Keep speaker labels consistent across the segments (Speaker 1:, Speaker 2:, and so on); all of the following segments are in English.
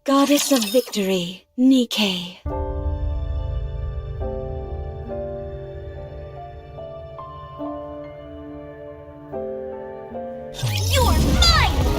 Speaker 1: Goddess of Victory, Nikke.
Speaker 2: You're mine!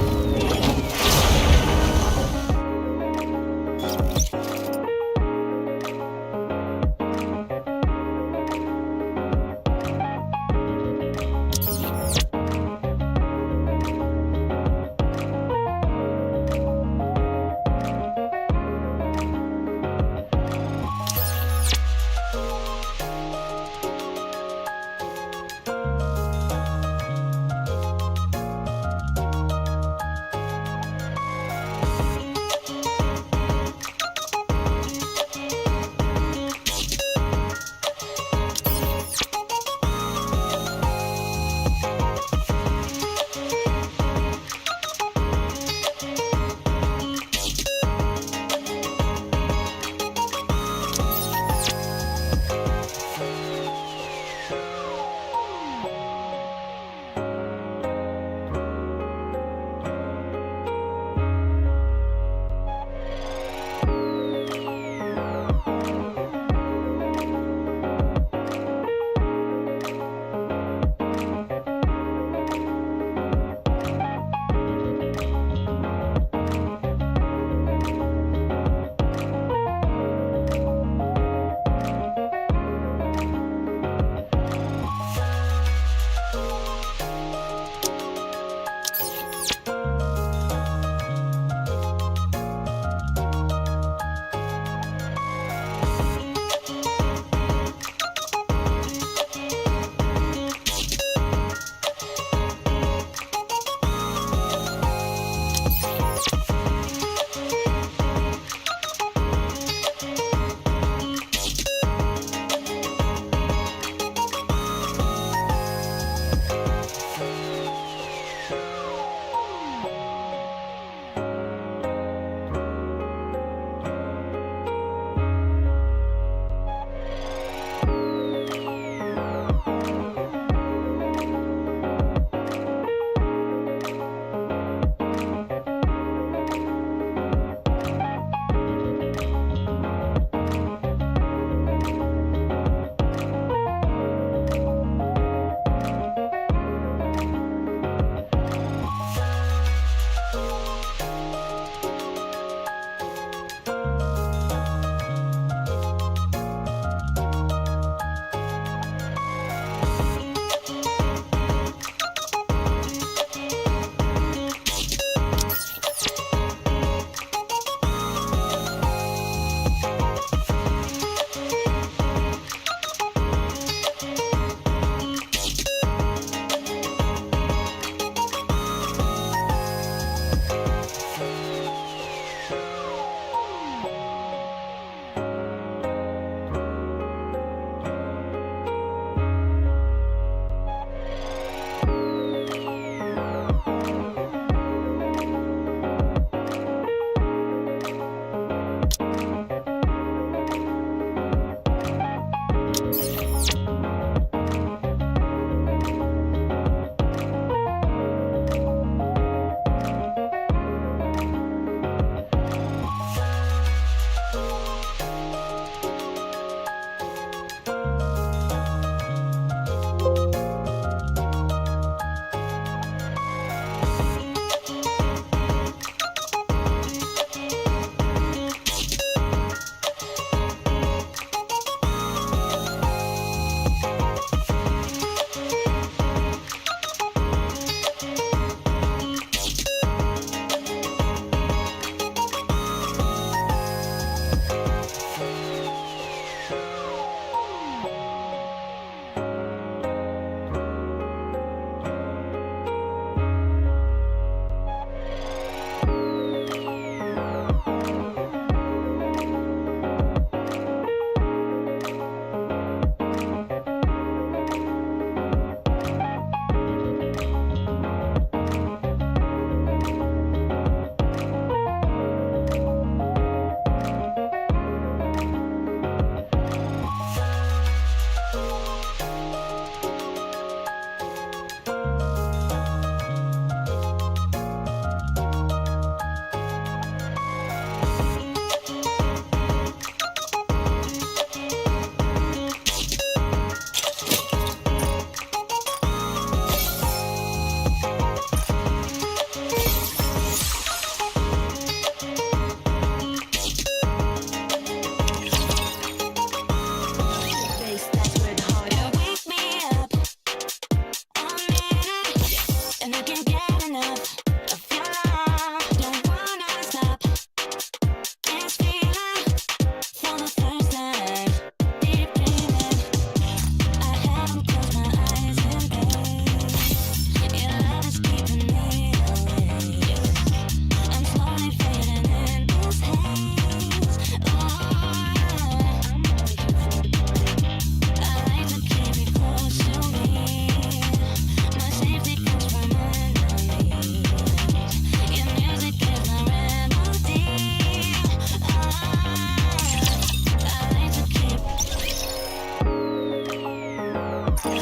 Speaker 1: Thank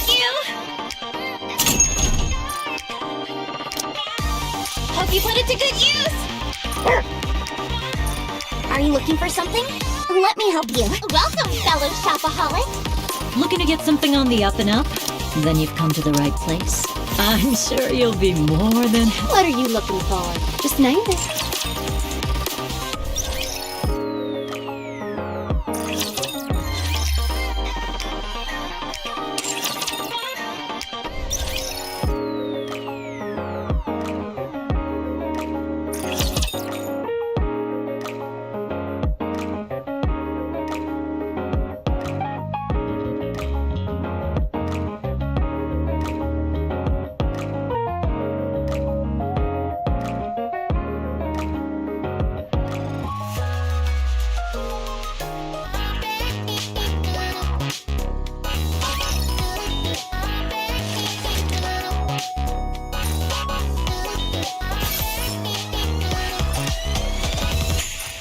Speaker 1: you! Hope you put it to good use! Are you looking for something? Let me help you. Welcome, fellow shopaholic!
Speaker 2: Looking to get something on the up and up? Then you've come to the right place. I'm sure you'll be more than...
Speaker 1: What are you looking for? Just name it.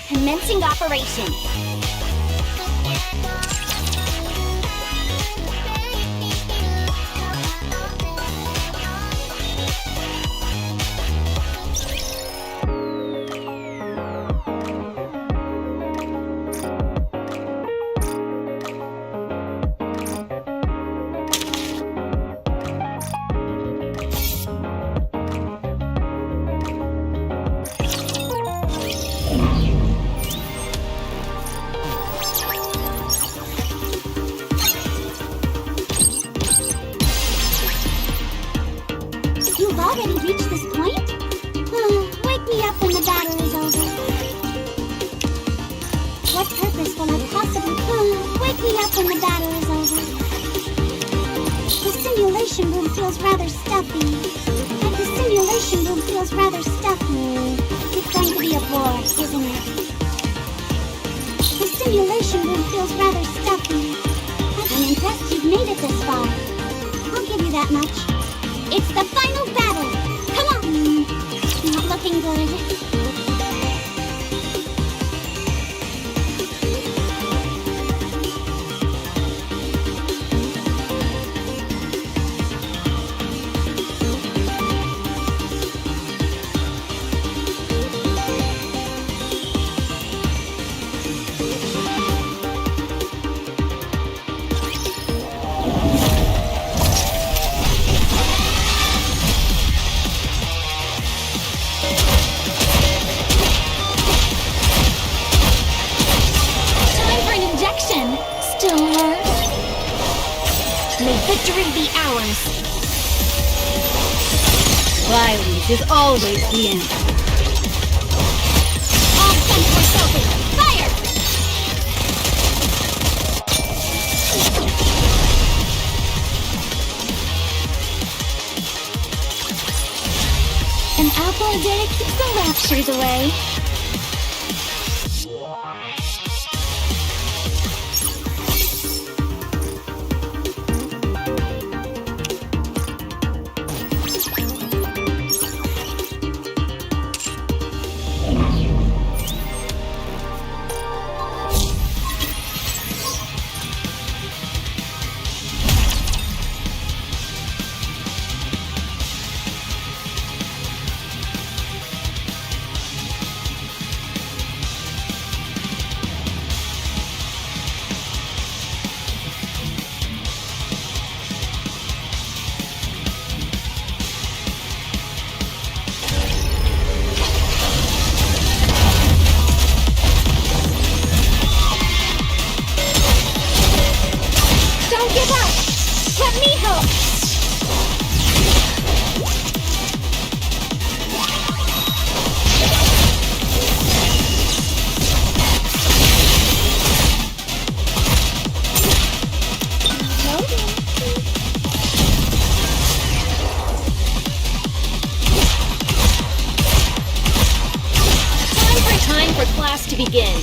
Speaker 1: Commencing operation. You've already reached this point? Wake me up when the battle is over. What purpose will I possibly... wake me up when the battle is over. The simulation room feels rather stuffy. The simulation room feels rather stuffy. It's going to be a bore, isn't it? The simulation room feels rather stuffy. I'm impressed you've made it this far. I'll give you that much. It's the final battle! Come on! Not looking good. May victory be ours!
Speaker 2: Violence is always the answer.
Speaker 1: All guns forsoken! Fire! An apple a day keeps the raptures away.
Speaker 2: To begin.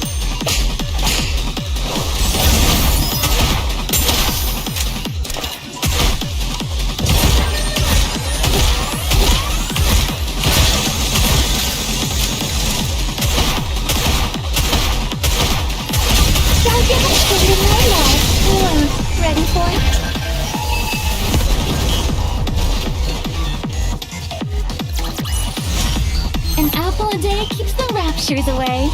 Speaker 1: Ready for it? An apple a day keeps the raptures away.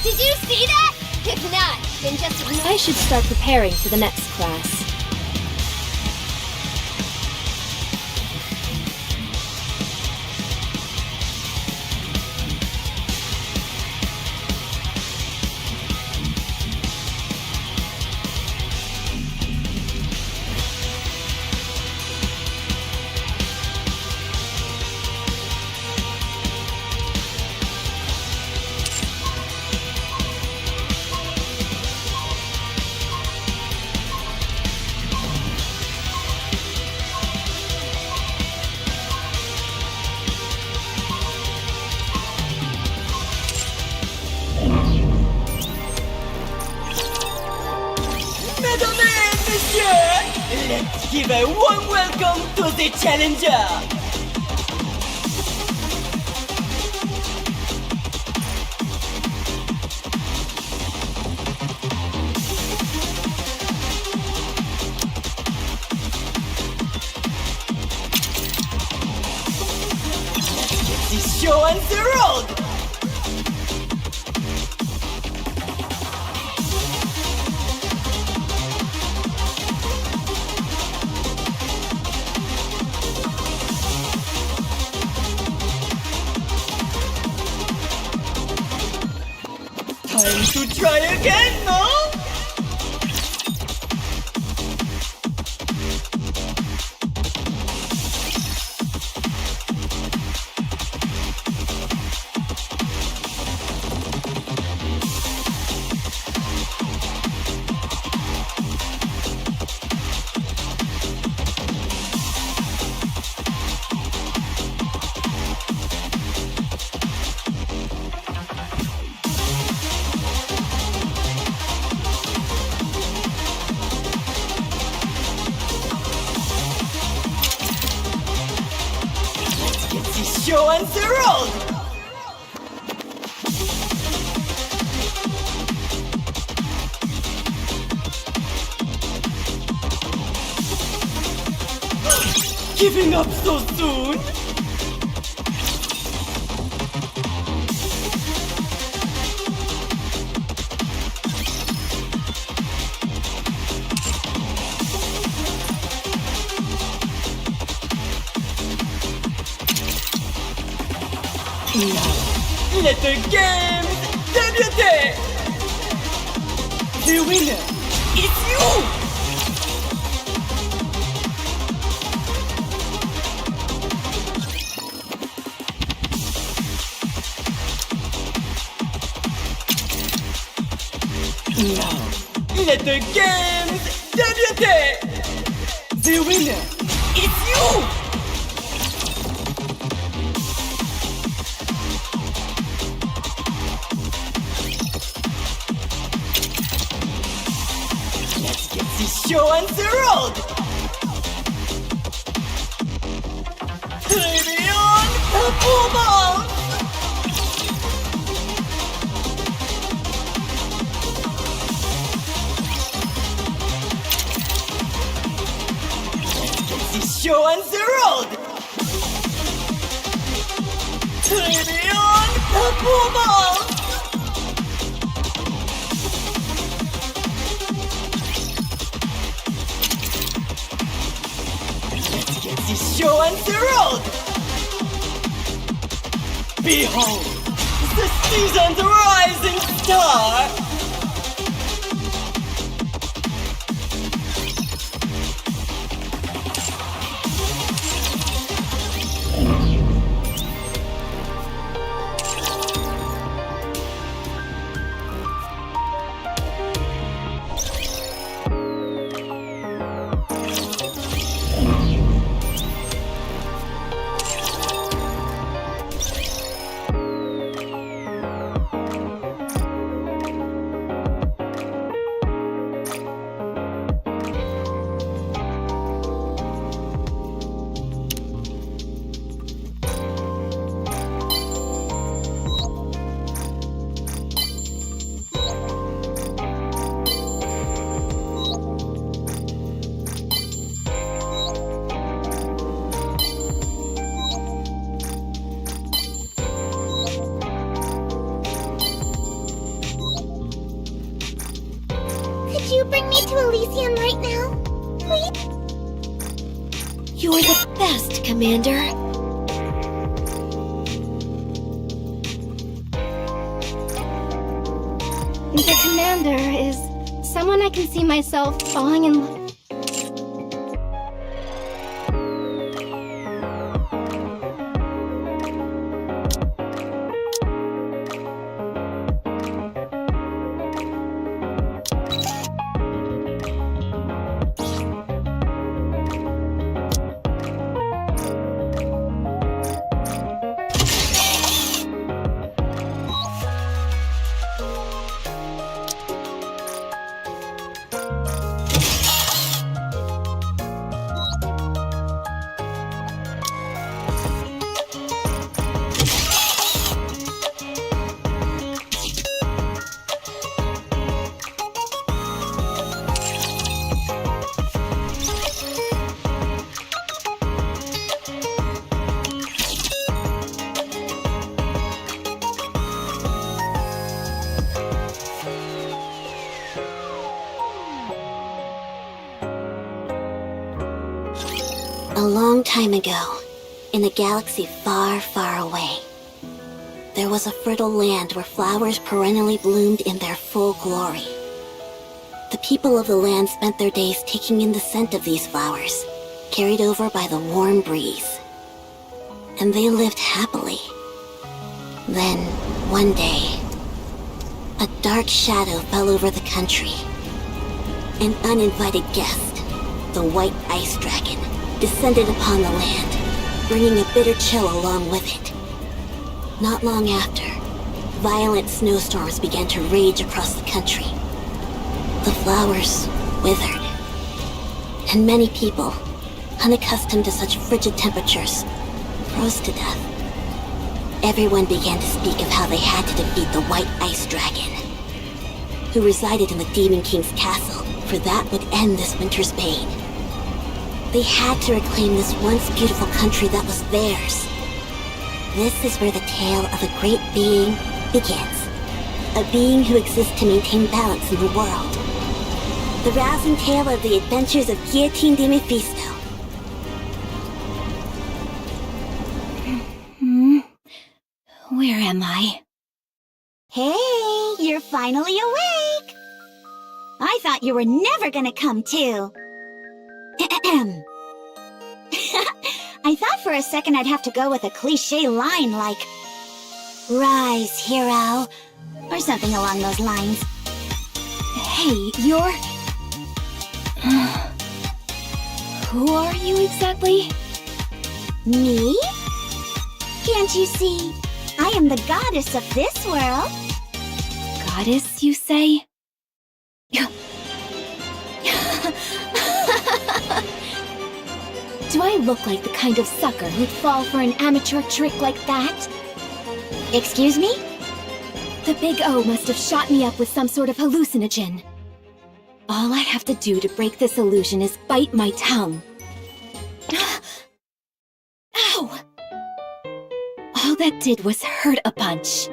Speaker 3: Did you see that? If not, then just ignore.
Speaker 4: I should start preparing for the next class.
Speaker 5: Mesdames et messieurs, let's give a warm welcome to the challenger. Let's get this show on the road. Time to try again, no? Get this show on the road! Giving up so soon? Let the games débute! The winner is you! Now, let the games débute! The winner is you! Let's get this show on the road! Baby on performance! Let's get this show on the road! Baby on performance! Get this show on the road! Behold, the season's rising star!
Speaker 1: you bring me to Elysium right now? Please?
Speaker 4: You're the best, Commander.
Speaker 3: The commander is someone I can see myself falling in love.
Speaker 1: A long time ago, in a galaxy far, far away, there was a fertile land where flowers perennially bloomed in their full glory. The people of the land spent their days taking in the scent of these flowers, carried over by the warm breeze. And they lived happily. Then, one day, a dark shadow fell over the country. An uninvited guest, the white ice dragon, descended upon the land, bringing a bitter chill along with it. Not long after, violent snowstorms began to rage across the country. The flowers withered, and many people, unaccustomed to such frigid temperatures, froze to death. Everyone began to speak of how they had to defeat the white ice dragon, who resided in the Demon King's castle, for that would end this winter's pain. They had to reclaim this once beautiful country that was theirs. This is where the tale of a great being begins. A being who exists to maintain balance in the world. The rousing tale of the adventures of Guillotine de Mephisto.
Speaker 2: Where am I?
Speaker 1: Hey, you're finally awake! I thought you were never gonna come to. I thought for a second I'd have to go with a cliché line like, "Rise, hero," or something along those lines.
Speaker 4: Hey, you're... Who are you exactly?
Speaker 1: Me? Can't you see? I am the goddess of this world.
Speaker 4: Goddess, you say? Do I look like the kind of sucker who'd fall for an amateur trick like that?
Speaker 1: Excuse me?
Speaker 4: The Big O must have shot me up with some sort of hallucinogen. All I have to do to break this illusion is bite my tongue. Ow! All that did was hurt a bunch.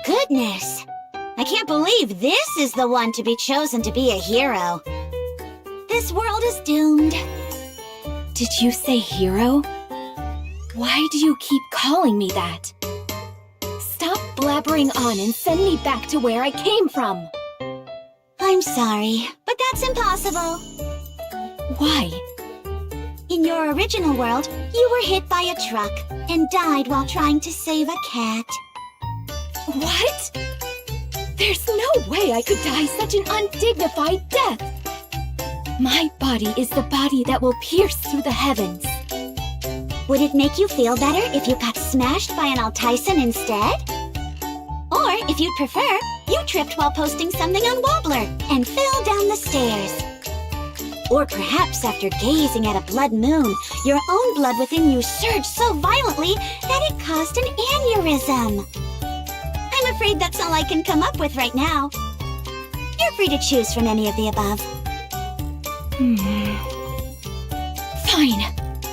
Speaker 1: Goodness! I can't believe this is the one to be chosen to be a hero. This world is doomed.
Speaker 4: Did you say hero? Why do you keep calling me that? Stop blabbering on and send me back to where I came from.
Speaker 1: I'm sorry, but that's impossible.
Speaker 4: Why?
Speaker 1: In your original world, you were hit by a truck and died while trying to save a cat.
Speaker 4: What? There's no way I could die such an undignified death. My body is the body that will pierce through the heavens.
Speaker 1: Would it make you feel better if you got smashed by an Altyson instead? Or, if you'd prefer, you tripped while posting something on Wobbler and fell down the stairs. Or perhaps after gazing at a blood moon, your own blood within you surged so violently that it caused an aneurysm. I'm afraid that's all I can come up with right now. You're free to choose from any of the above.
Speaker 4: Fine.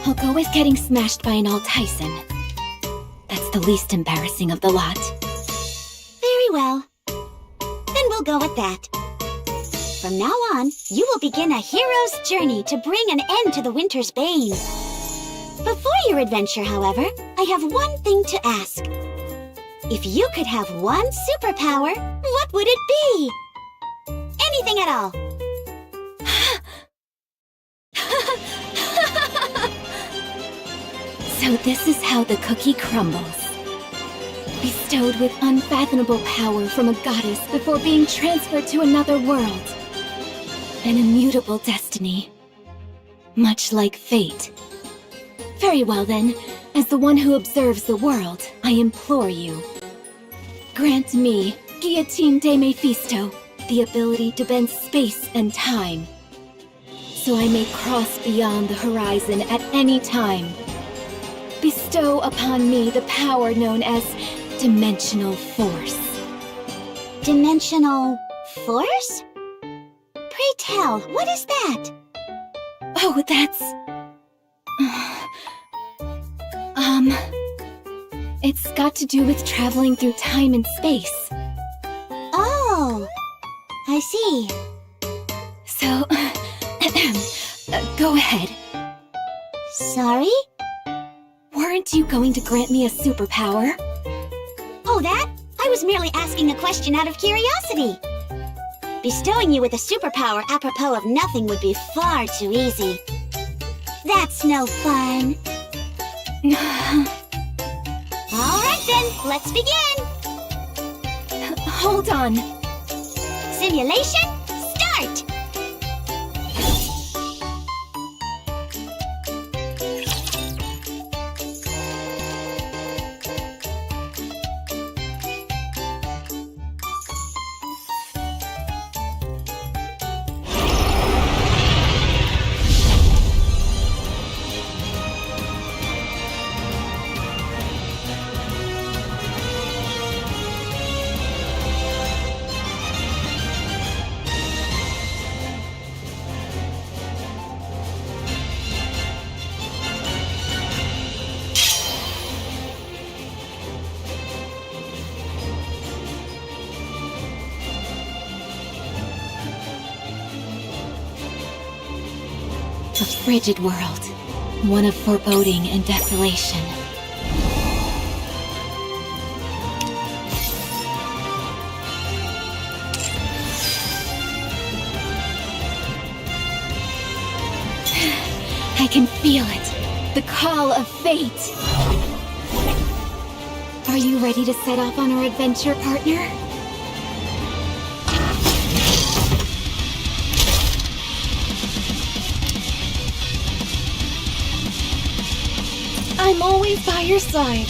Speaker 4: I'll go with getting smashed by an Altyson. That's the least embarrassing of the lot.
Speaker 1: Very well. Then we'll go with that. From now on, you will begin a hero's journey to bring an end to the winter's bane. Before your adventure, however, I have one thing to ask. If you could have one superpower, what would it be? Anything at all.
Speaker 4: So this is how the cookie crumbles. Bestowed with unfathomable power from a goddess before being transferred to another world. An immutable destiny. Much like fate. Very well then, as the one who observes the world, I implore you. Grant me, Guillotine de Mephisto, the ability to bend space and time. So I may cross beyond the horizon at any time. Bestow upon me the power known as Dimensional Force.
Speaker 1: Dimensional force? Pray tell, what is that?
Speaker 4: Oh, that's... It's got to do with traveling through time and space.
Speaker 1: Oh, I see.
Speaker 4: So, go ahead.
Speaker 1: Sorry?
Speaker 4: Weren't you going to grant me a superpower?
Speaker 1: Oh, that? I was merely asking a question out of curiosity. Bestowing you with a superpower apropos of nothing would be far too easy. That's no fun. All right then, let's begin.
Speaker 4: Hold on.
Speaker 1: Simulation, start!
Speaker 4: A frigid world, one of foreboding and desolation. I can feel it, the call of fate. Are you ready to set off on our adventure, partner? I'm always by your side.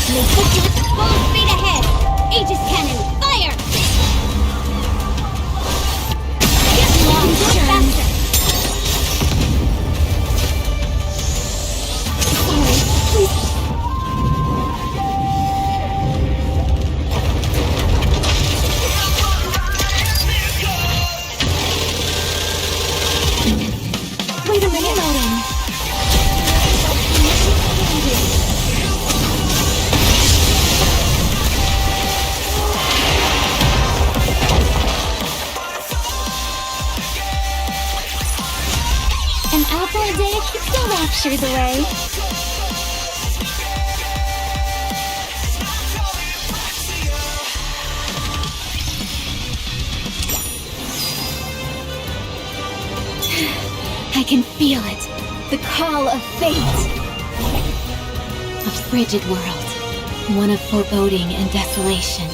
Speaker 1: Full speed ahead! Aegis cannon, fire! Get long, go faster!
Speaker 4: Sorry, please. Wait a minute, Odin.
Speaker 1: An apple a day keeps the raptures away.
Speaker 4: I can feel it, the call of fate. A frigid world, one of foreboding and desolation.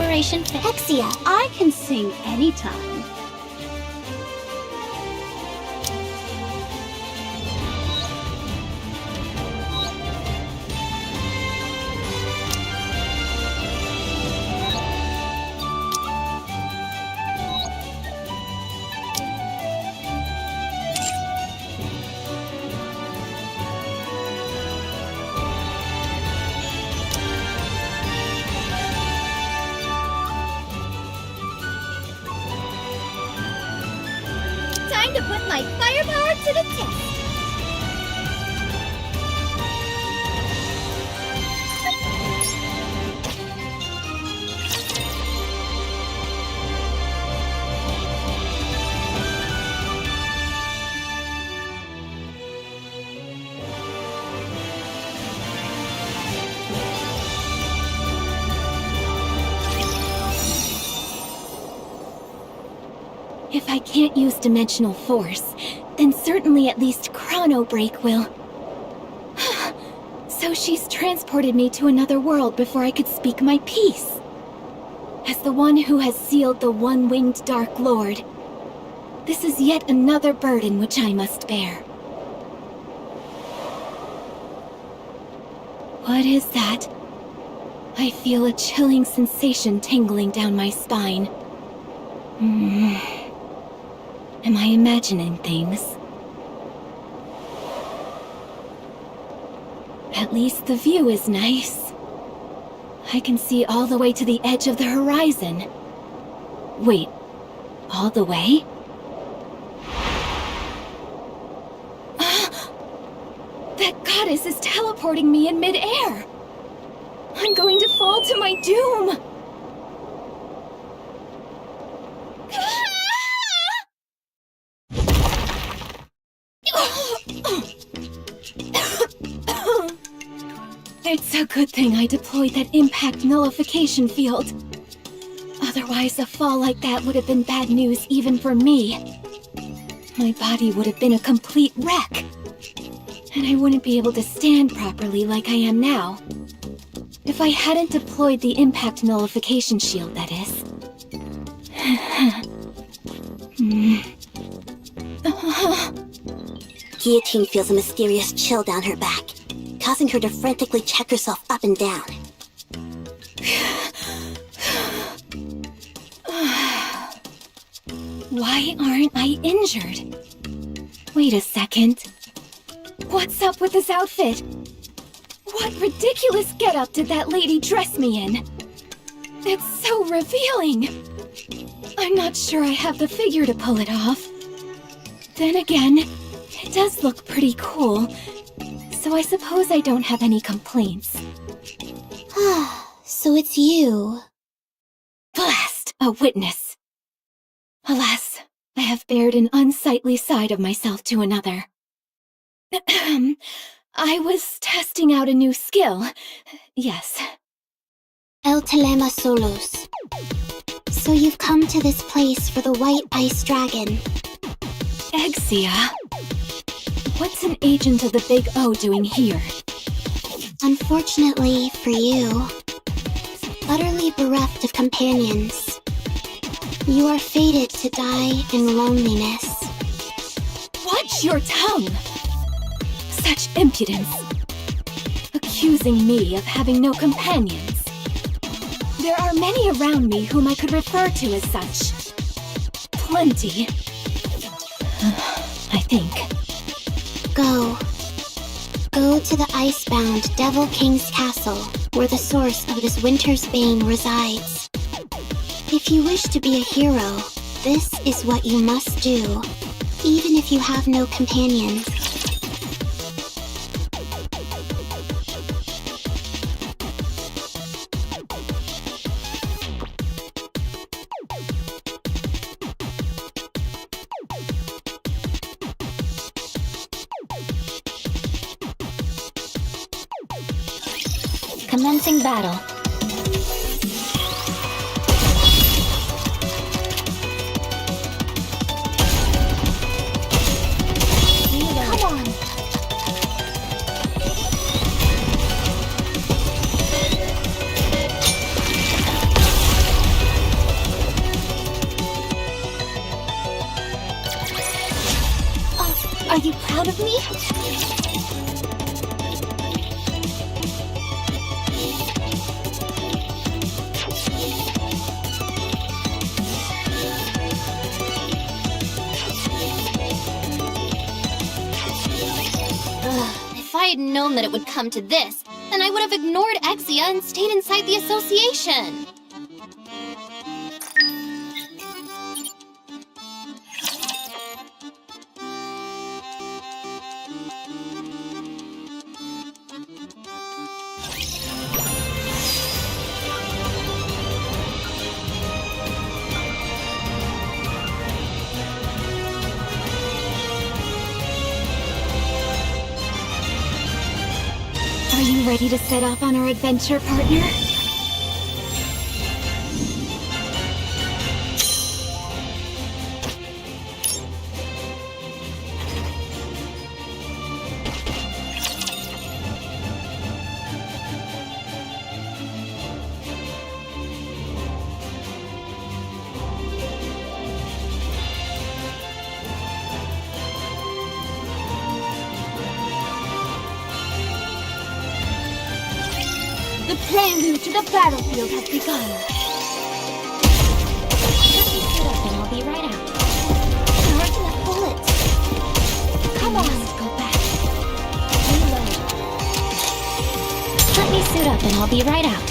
Speaker 1: Generation Exia, I can sing anytime.
Speaker 3: Time to put my firepower to the test.
Speaker 4: If I can't use dimensional force, then certainly at least chrono break will. So she's transported me to another world before I could speak my piece. As the one who has sealed the one-winged Dark Lord, this is yet another burden which I must bear. What is that? I feel a chilling sensation tingling down my spine. Am I imagining things? At least the view is nice. I can see all the way to the edge of the horizon. Wait, all the way? That goddess is teleporting me in mid-air! I'm going to fall to my doom! It's a good thing I deployed that impact nullification field. Otherwise, a fall like that would have been bad news even for me. My body would have been a complete wreck. And I wouldn't be able to stand properly like I am now. If I hadn't deployed the impact nullification shield, that is.
Speaker 6: Guillotine feels a mysterious chill down her back, causing her to frantically check herself up and down.
Speaker 4: Why aren't I injured? Wait a second. What's up with this outfit? What ridiculous getup did that lady dress me in? It's so revealing. I'm not sure I have the figure to pull it off. Then again, it does look pretty cool, so I suppose I don't have any complaints.
Speaker 1: So it's you.
Speaker 4: Blast! A witness. Alas, I have bared an unsightly side of myself to another. I was testing out a new skill. Yes.
Speaker 1: El Telema Solos. So you've come to this place for the White Ice Dragon.
Speaker 4: Exia? What's an agent of the Big O doing here?
Speaker 1: Unfortunately for you, utterly bereft of companions, you are fated to die in loneliness.
Speaker 4: Watch your tongue! Such impudence! Accusing me of having no companions. There are many around me whom I could refer to as such. Plenty. I think.
Speaker 1: Go. Go to the icebound Devil King's castle, where the source of this winter's bane resides. If you wish to be a hero, this is what you must do, even if you have no companions.
Speaker 2: Commencing battle.
Speaker 1: Come on!
Speaker 4: Are you proud of me?
Speaker 3: If I had known that it would come to this, then I would have ignored Exia and stayed inside the association.
Speaker 4: Are you ready to set off on our adventure, partner?
Speaker 1: The prelude to the battlefield has begun.
Speaker 2: Sit up and I'll be right out.
Speaker 1: Charging the bullets. Come on.
Speaker 2: Go back. Reload. Let me suit up and I'll be right out.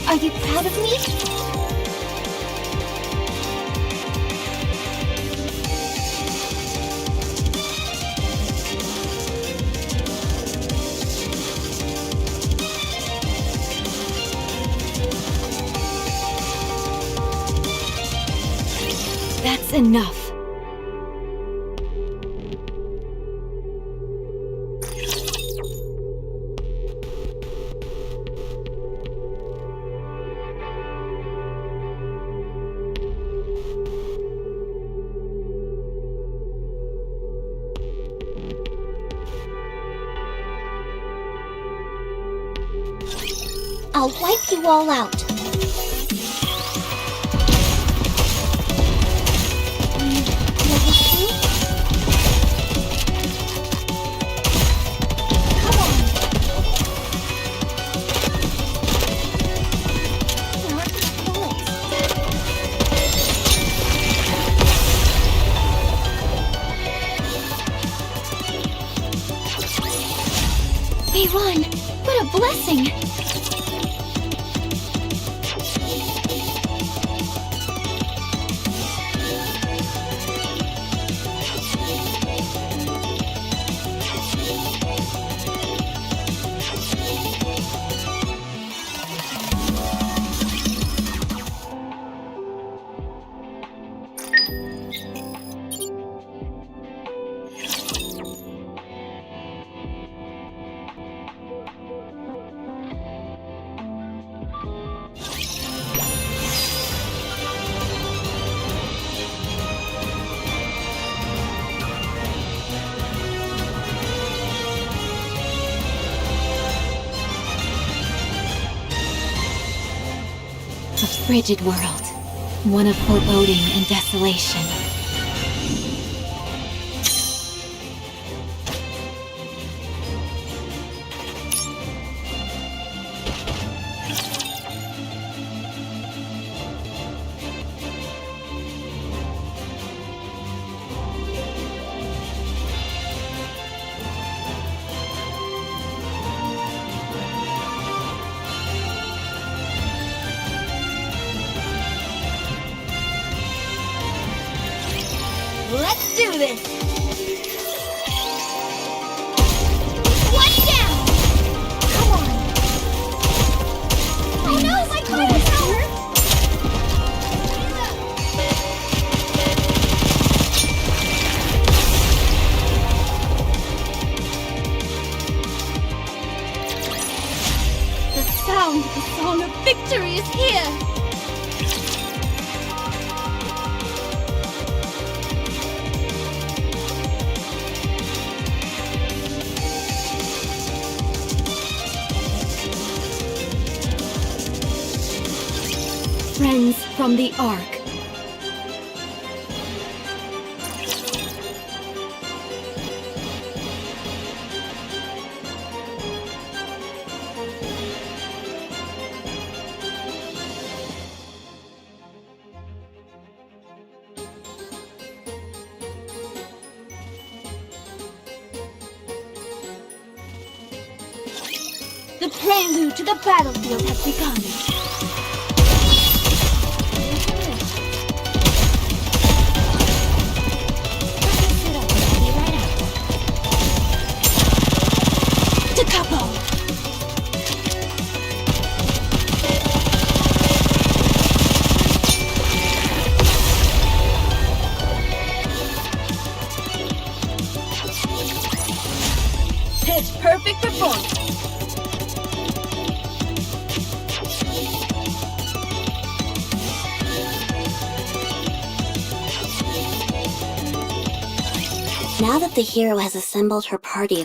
Speaker 4: Are you proud of me? That's enough.
Speaker 1: I'll wipe you all out. Level 2? Come on. Charge the bullets.
Speaker 4: We won! What a blessing! A frigid world, one of foreboding and desolation.
Speaker 3: Let's do this! One down!
Speaker 1: Come on.
Speaker 3: Oh no, my dinosaur!
Speaker 1: The song of victory is here.
Speaker 4: from the Ark.
Speaker 1: The prelude to the battlefield has begun.
Speaker 4: Da capo!
Speaker 1: Pitch perfect performance.
Speaker 6: Now that the hero has assembled her party,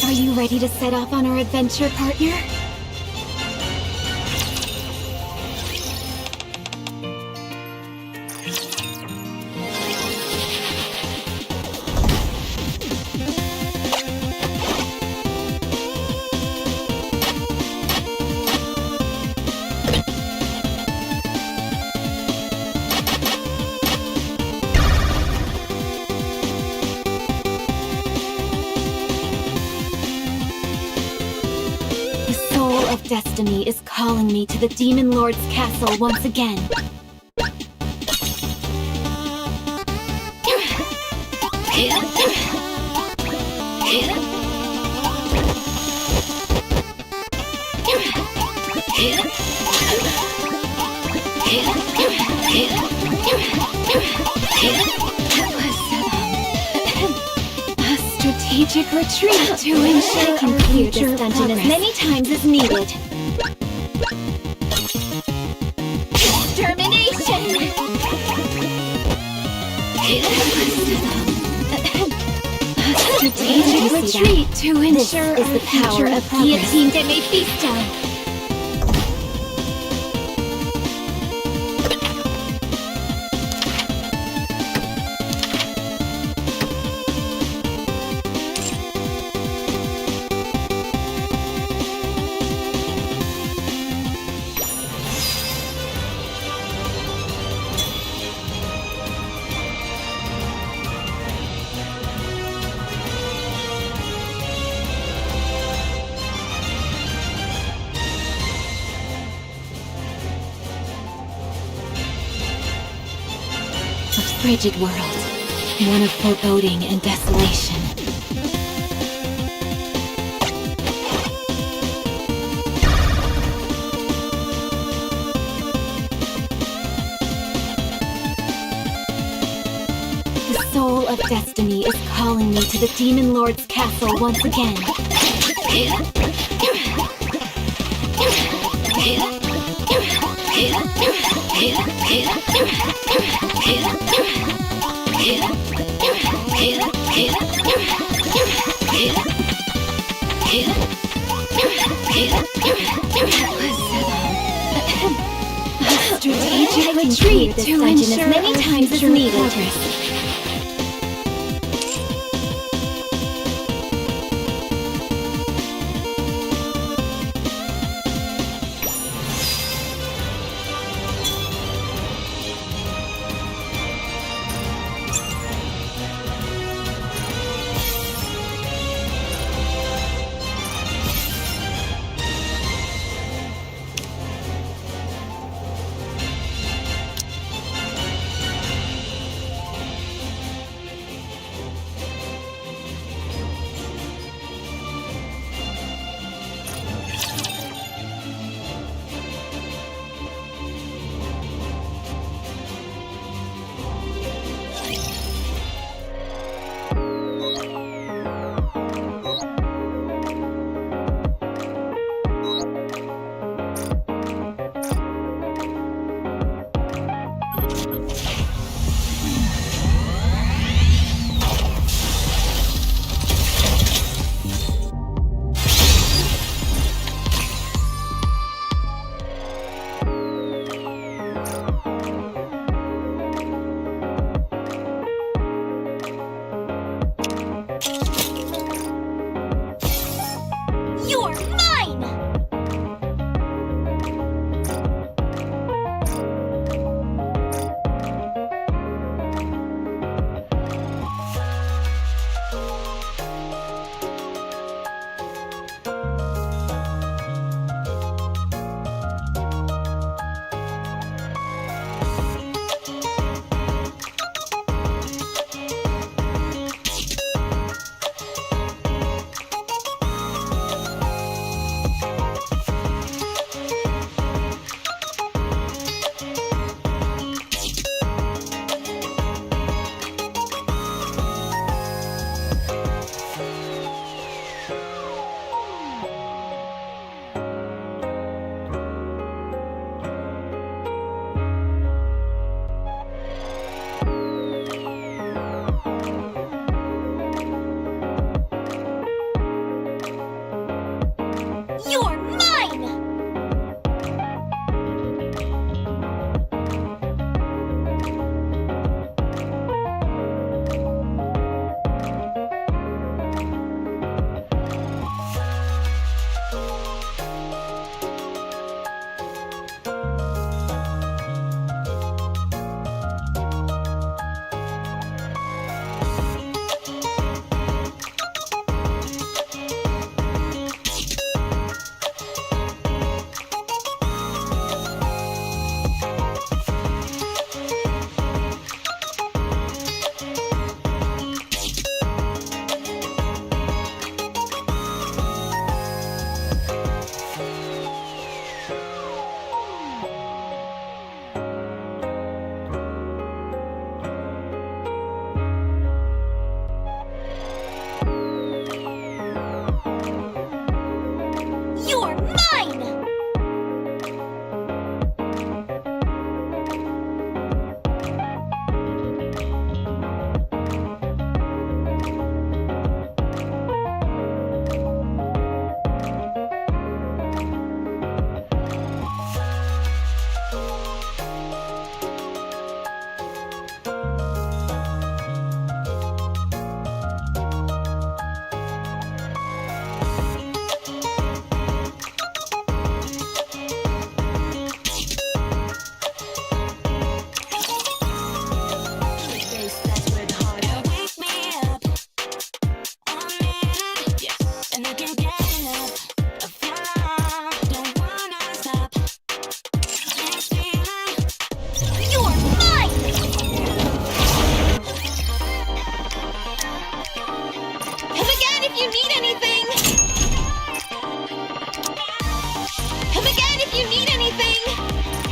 Speaker 4: Are you ready to set off on our adventure, partner? The soul of destiny is calling me to the Demon Lord's castle once again. A strategic retreat to ensure I can clear this dungeon as many times as needed. Extermination! A strategic retreat to ensure
Speaker 6: is the power of progress.
Speaker 4: Guillotine de Mephisto. A frigid world, one of foreboding and desolation. The soul of destiny is calling me to the Demon Lord's castle once again. A strategic retreat to ensure as many times as needed.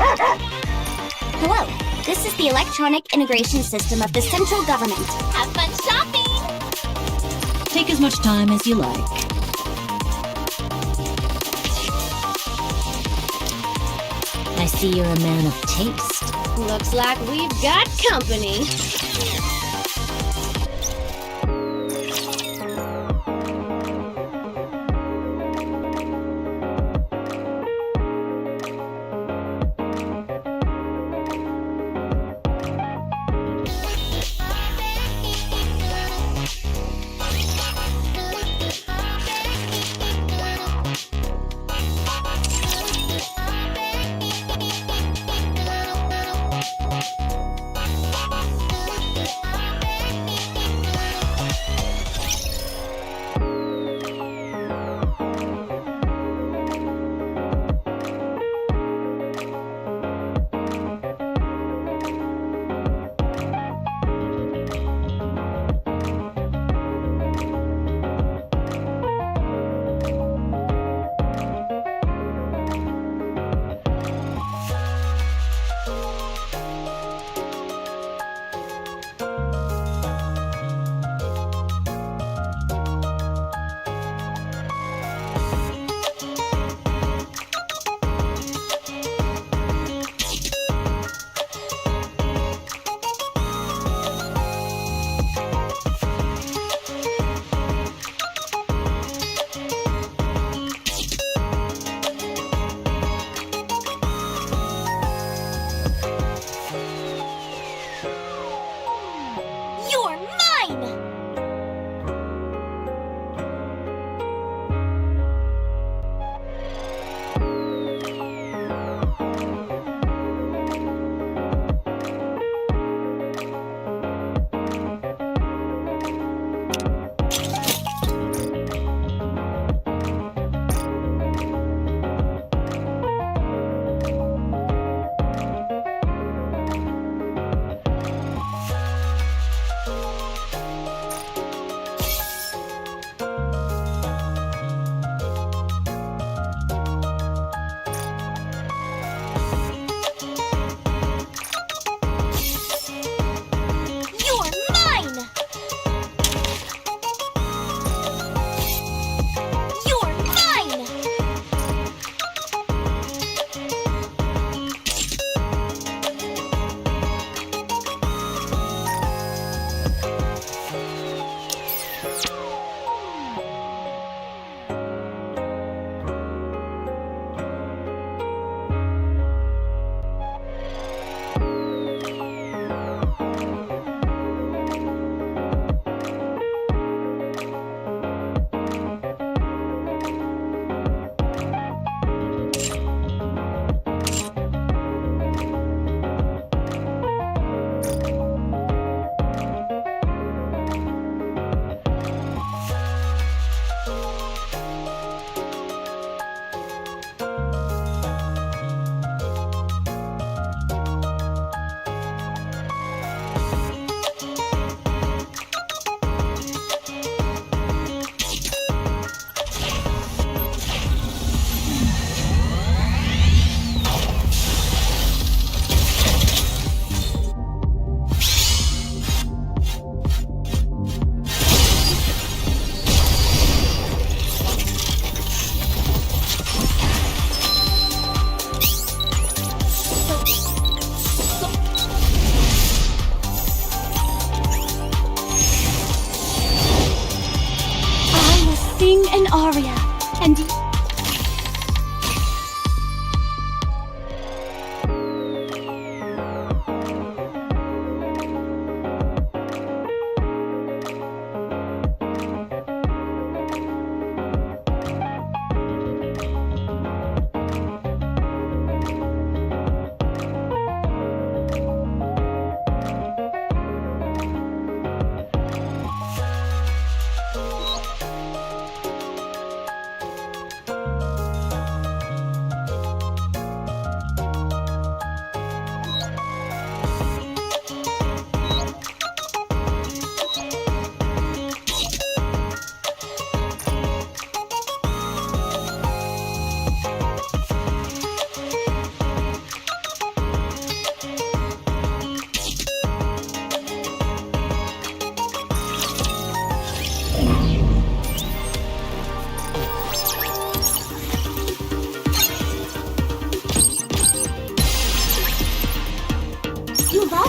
Speaker 1: Hello, this is the electronic integration system of the central government.
Speaker 3: Have fun shopping!
Speaker 2: Take as much time as you like. I see you're a man of taste.
Speaker 3: Looks like we've got company.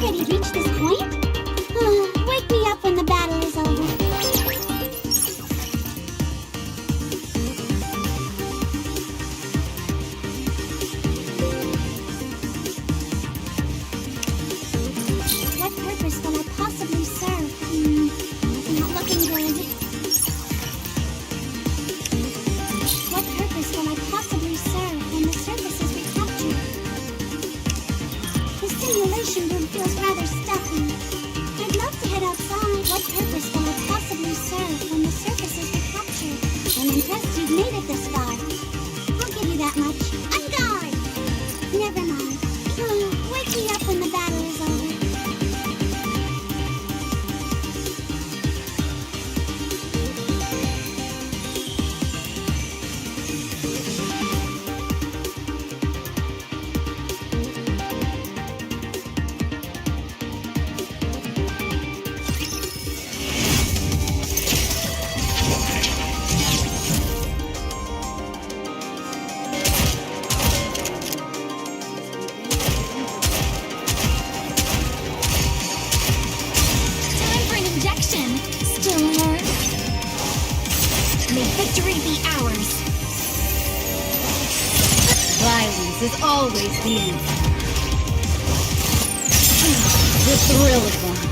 Speaker 1: already reached this point? Wake me up when the battle is over. What purpose will I possibly serve? Not looking good. What purpose will I possibly serve when the surface is recaptured? The simulation room feels rather stuffy. I'd love to head outside. What purpose will I possibly serve when the surface is recaptured? I'm impressed you've made it this far. I'll give you that much. I'm gone! Never mind. Wake me up when the battle is over.
Speaker 4: Time for an injection. Still hurt? May victory be ours.
Speaker 2: Violence is always the answer. The thrill of the hunt.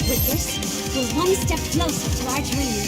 Speaker 1: With this, we're one step closer to our dream.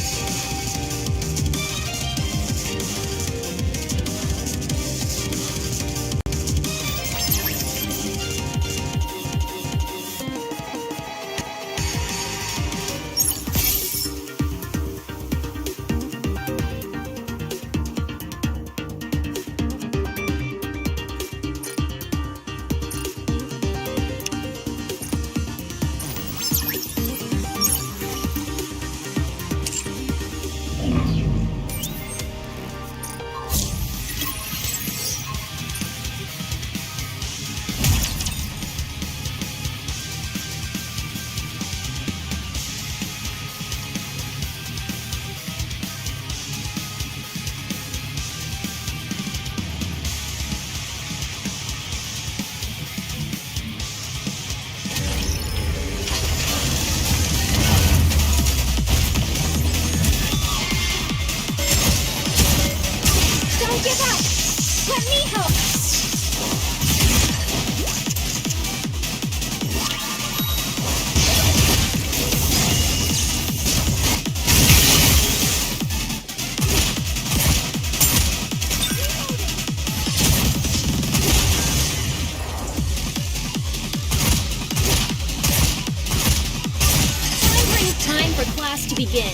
Speaker 4: Don't give up! Let me help!
Speaker 3: Time for class to begin.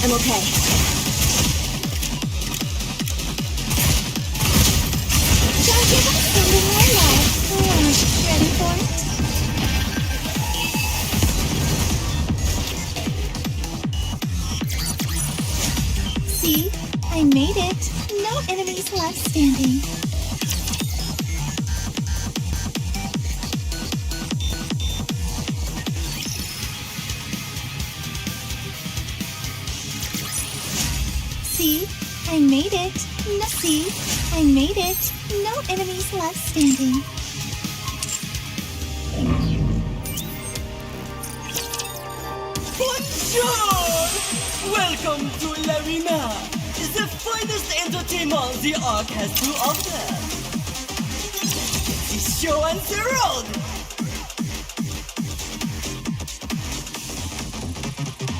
Speaker 4: I'm okay. Don't give up something I love. Ready for it? See? I made it. No enemies left standing. See? I made it. No, see? I made it. No enemies left standing.
Speaker 5: Bonjour! Welcome to l'Arena, the finest entertainment the Ark has to offer. The show and the road!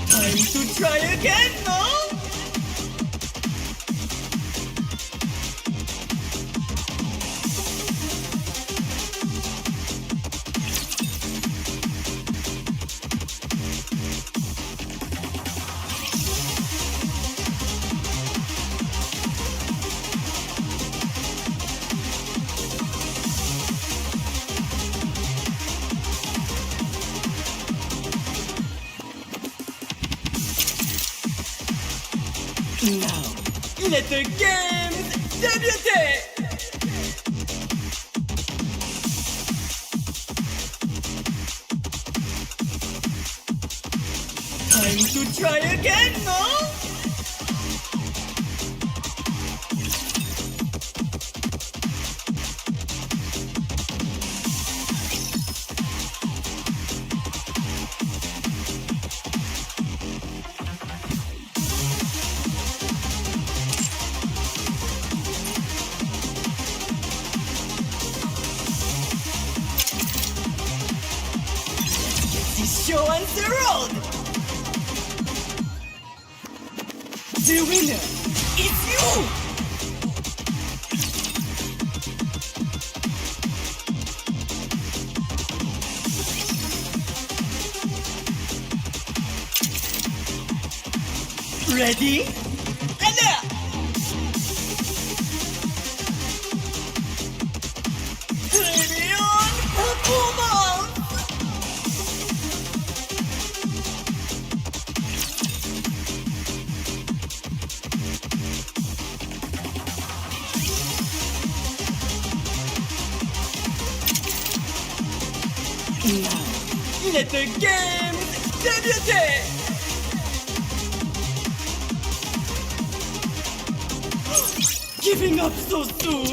Speaker 5: Time to try again, no? Now, let the game Débuter! Time to try again, no? The show on the road! The winner is you! Ready? And now! Ready on performance! Now, let the games débuter! Giving up so soon?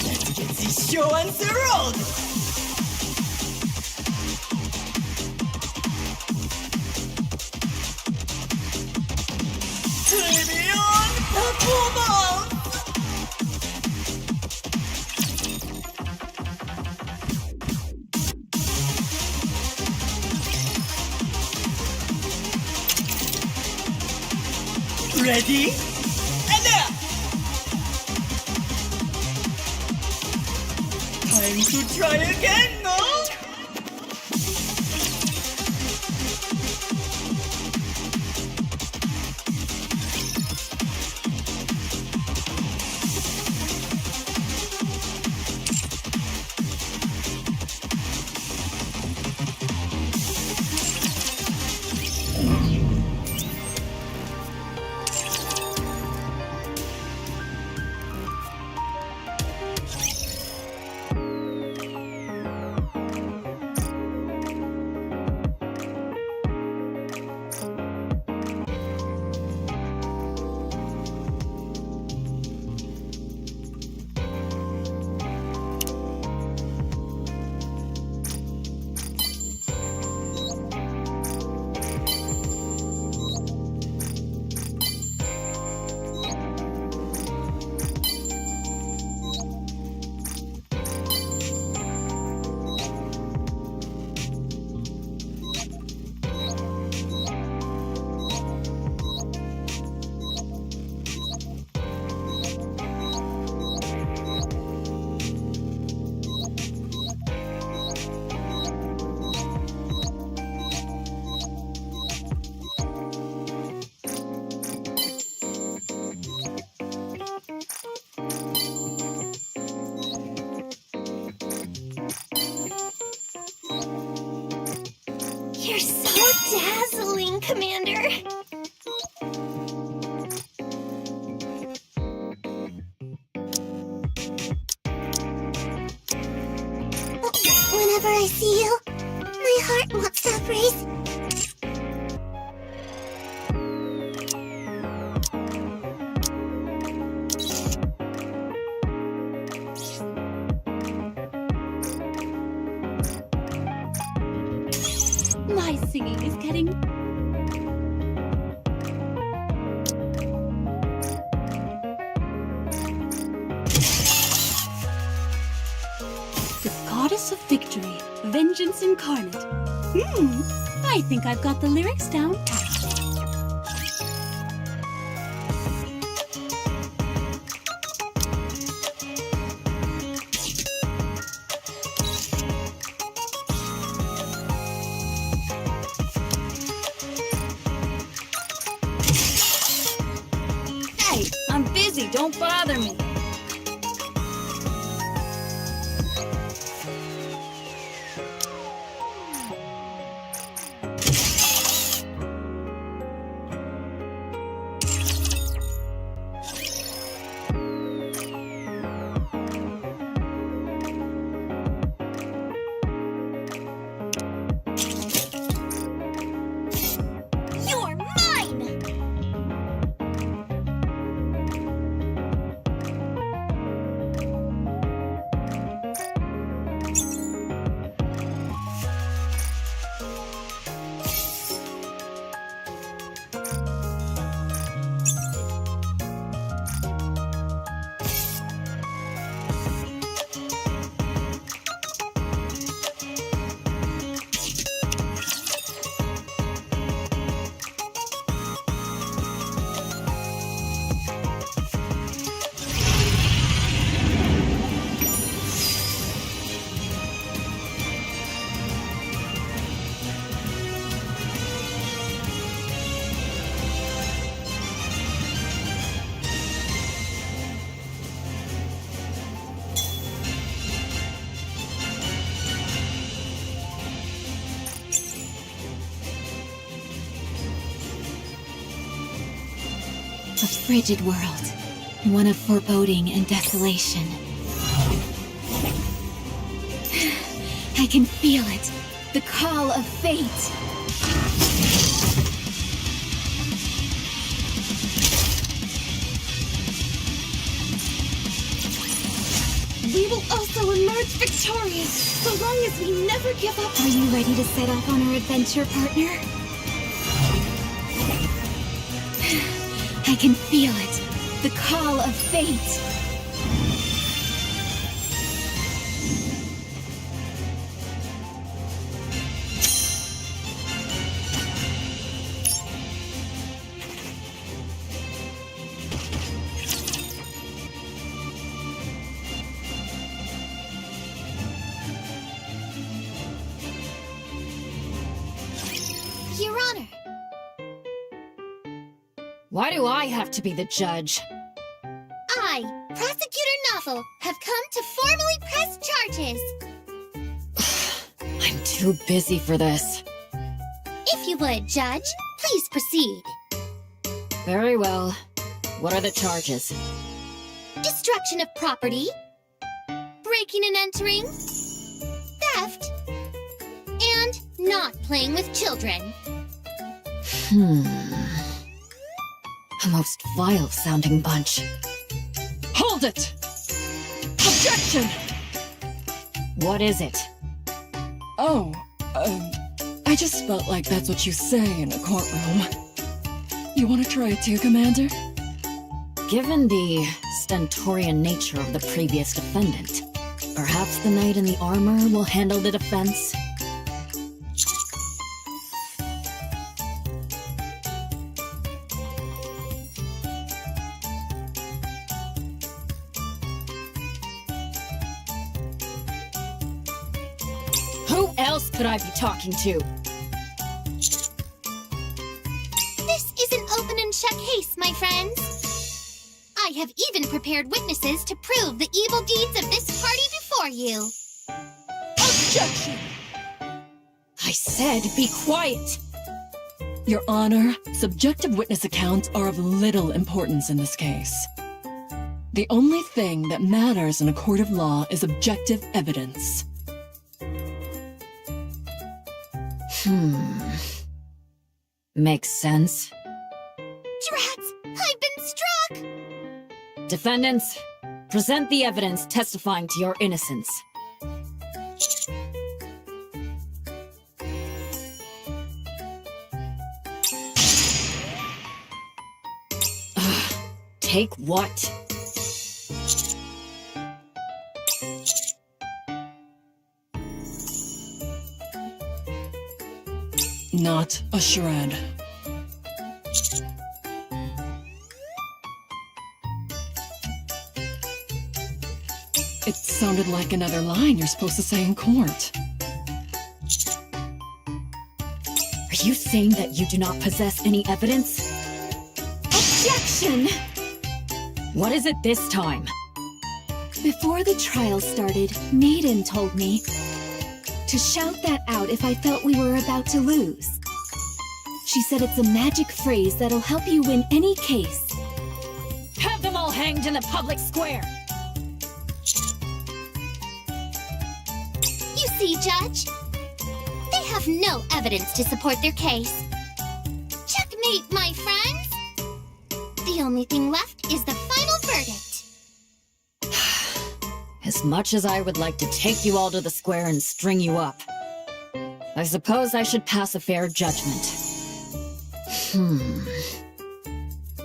Speaker 5: Let's get this show on the road! Ready on performance! Ready? And now! Time to try again, no?
Speaker 1: You're so dazzling, Commander. Whenever I see you, my heart wants to race.
Speaker 4: My singing is getting... The Goddess of Victory, Vengeance Incarnate. I think I've got the lyrics down pat. Hey, I'm busy, don't bother me. A frigid world, one of foreboding and desolation. I can feel it, the call of fate.
Speaker 7: We will also emerge victorious, so long as we never give up.
Speaker 4: Are you ready to set off on our adventure, partner? I can feel it, the call of fate.
Speaker 3: Your Honor,
Speaker 2: Why do I have to be the judge?
Speaker 3: I, Prosecutor Novel, have come to formally press charges.
Speaker 2: I'm too busy for this.
Speaker 3: If you would, Judge, please proceed.
Speaker 2: Very well. What are the charges?
Speaker 3: Destruction of property, breaking and entering, theft, and not playing with children.
Speaker 2: A most vile-sounding bunch.
Speaker 7: Hold it! Objection!
Speaker 2: What is it?
Speaker 7: Oh, I just felt like that's what you say in a courtroom. You want to try it too, Commander?
Speaker 2: Given the stentorian nature of the previous defendant, perhaps the knight in the armor will handle the defense? Who else could I be talking to?
Speaker 3: This is an open and shut case, my friends. I have even prepared witnesses to prove the evil deeds of this party before you.
Speaker 7: Objection!
Speaker 2: I said be quiet!
Speaker 7: Your Honor, subjective witness accounts are of little importance in this case. The only thing that matters in a court of law is objective evidence.
Speaker 2: Makes sense.
Speaker 3: Drats! I've been struck!
Speaker 2: Defendants, present the evidence testifying to your innocence. Take what?
Speaker 7: Not a shred. It sounded like another line you're supposed to say in court.
Speaker 2: Are you saying that you do not possess any evidence?
Speaker 4: Objection!
Speaker 2: What is it this time?
Speaker 4: Before the trial started, Maiden told me to shout that out if I felt we were about to lose. She said it's a magic phrase that'll help you win any case.
Speaker 2: Have them all hanged in the public square!
Speaker 3: You see, Judge? They have no evidence to support their case. Checkmate, my friends! The only thing left is the final verdict.
Speaker 2: As much as I would like to take you all to the square and string you up, I suppose I should pass a fair judgment.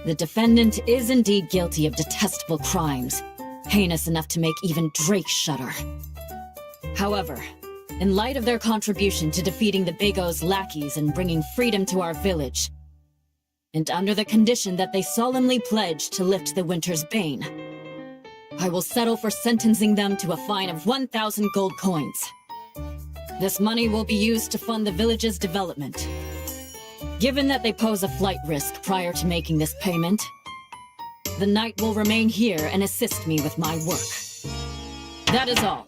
Speaker 2: The defendant is indeed guilty of detestable crimes, heinous enough to make even Drake shudder. However, in light of their contribution to defeating the Big O's lackeys and bringing freedom to our village, and under the condition that they solemnly pledge to lift the winter's bane, I will settle for sentencing them to a fine of 1,000 gold coins. This money will be used to fund the village's development. Given that they pose a flight risk prior to making this payment, the knight will remain here and assist me with my work. That is all.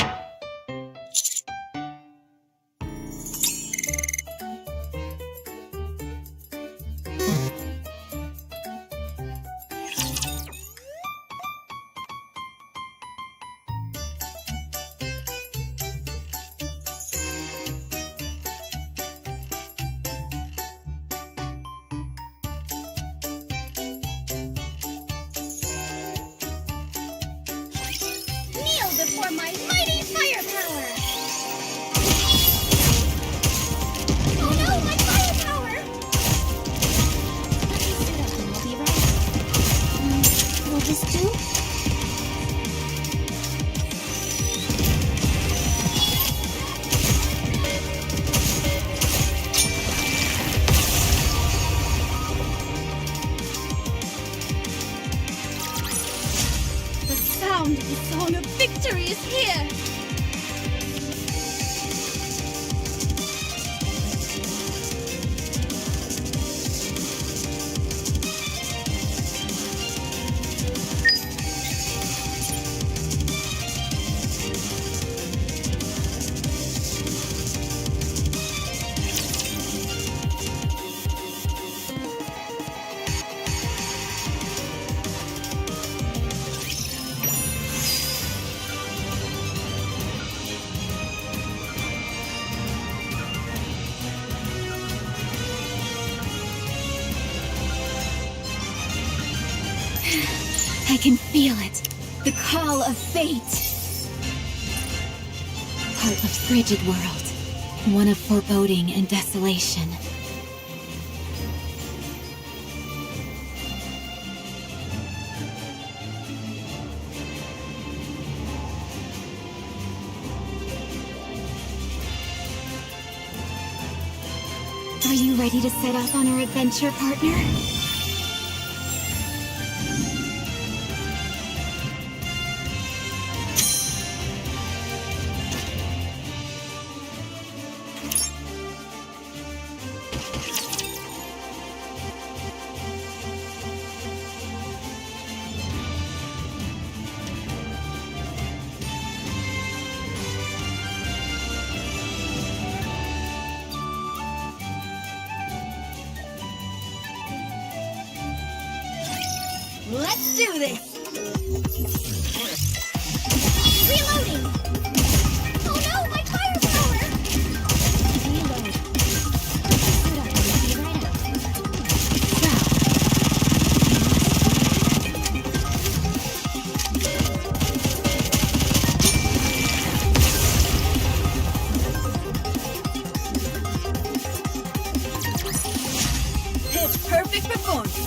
Speaker 3: this too?
Speaker 1: The sound of the song of victory is here!
Speaker 4: I can feel it. The call of fate. Part of frigid world. One of foreboding and desolation. Are you ready to set off on our adventure, partner?
Speaker 1: Let's do this!
Speaker 3: Reloading! Oh no, my fire power!
Speaker 1: Reload. Suit up and be right out. Pitch perfect performance!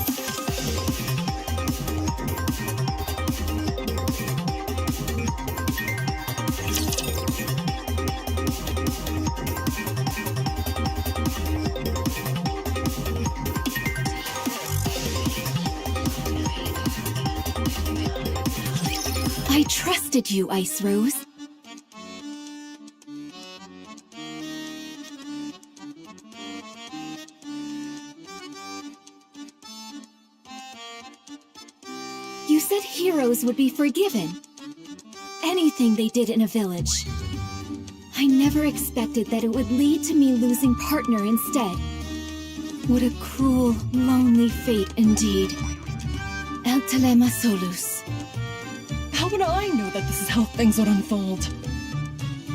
Speaker 4: I trusted you, Ice Rose. You said heroes would be forgiven. Anything they did in a village. I never expected that it would lead to me losing partner instead. What a cruel, lonely fate indeed. El Telema Solus.
Speaker 7: How would I know that this is how things would unfold?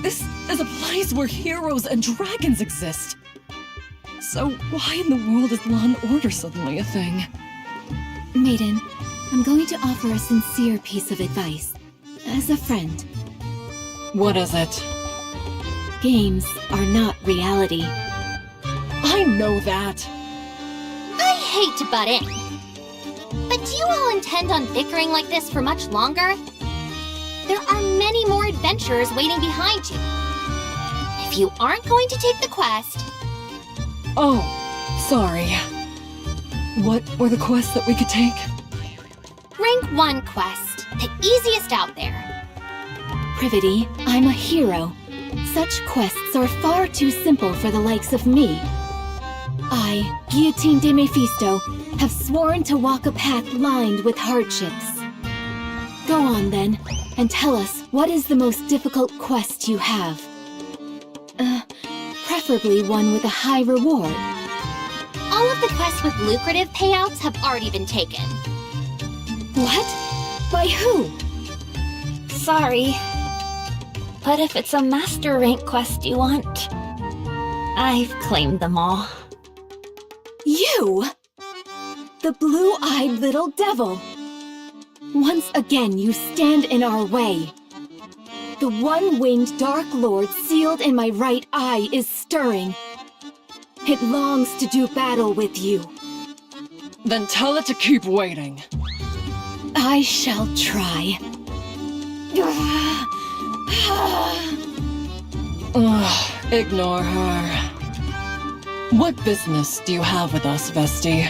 Speaker 7: This is a place where heroes and dragons exist. So why in the world is law and order suddenly a thing?
Speaker 4: Maiden, I'm going to offer a sincere piece of advice. As a friend,
Speaker 7: What is it?
Speaker 4: games are not reality.
Speaker 7: I know that.
Speaker 3: I hate to butt in. But do you all intend on bickering like this for much longer? There are many more adventurers waiting behind you. If you aren't going to take the quest,
Speaker 7: Oh, sorry. What were the quests that we could take?
Speaker 3: rank 1 quest, the easiest out there.
Speaker 4: Privity, I'm a hero. Such quests are far too simple for the likes of me. I, Guillotine de Mephisto, have sworn to walk a path lined with hardships. Go on then, and tell us what is the most difficult quest you have. Preferably one with a high reward.
Speaker 3: All of the quests with lucrative payouts have already been taken.
Speaker 4: What? By who?
Speaker 8: Sorry. But if it's a master rank quest you want, I've claimed them all.
Speaker 4: You? The blue-eyed little devil. Once again you stand in our way. The one-winged Dark Lord sealed in my right eye is stirring. It longs to do battle with you.
Speaker 7: Then tell it to keep waiting.
Speaker 4: I shall try.
Speaker 7: Ugh, ignore her. What business do you have with us, Vesti?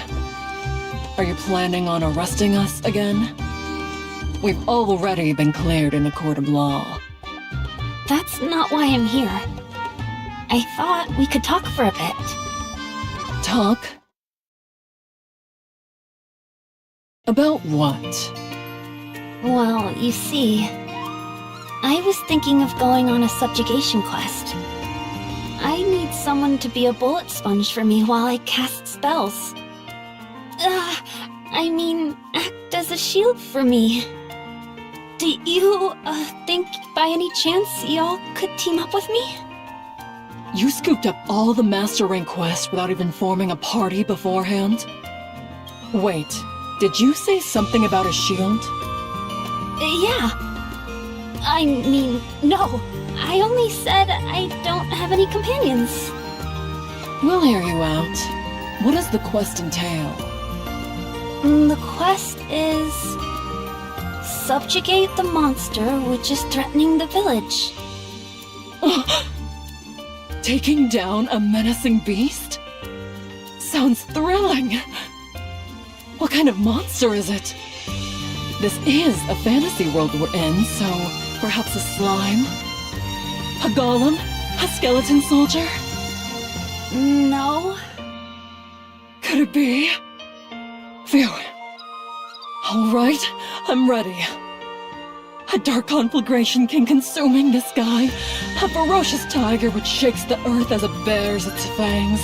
Speaker 7: Are you planning on arresting us again? We've already been cleared in a court of law.
Speaker 8: That's not why I'm here. I thought we could talk for a bit.
Speaker 7: Talk? About what?
Speaker 8: Well, you see, I was thinking of going on a subjugation quest. I need someone to be a bullet sponge for me while I cast spells. Act as a shield for me. Do you, think by any chance y'all could team up with me?
Speaker 7: You scooped up all the Master Rank quests without even forming a party beforehand? Wait, did you say something about a shield?
Speaker 8: Yeah. No. I only said I don't have any companions.
Speaker 7: We'll hear you out. What does the quest entail?
Speaker 8: The quest is... subjugate the monster which is threatening the village.
Speaker 7: Taking down a menacing beast? Sounds thrilling. What kind of monster is it? This is a fantasy world we're in, so perhaps a slime? A golem? A skeleton soldier?
Speaker 8: No.
Speaker 7: Could it be? Phew. Alright, I'm ready. A dark conflagration king consuming the sky. A ferocious tiger which shakes the earth as it bares its fangs.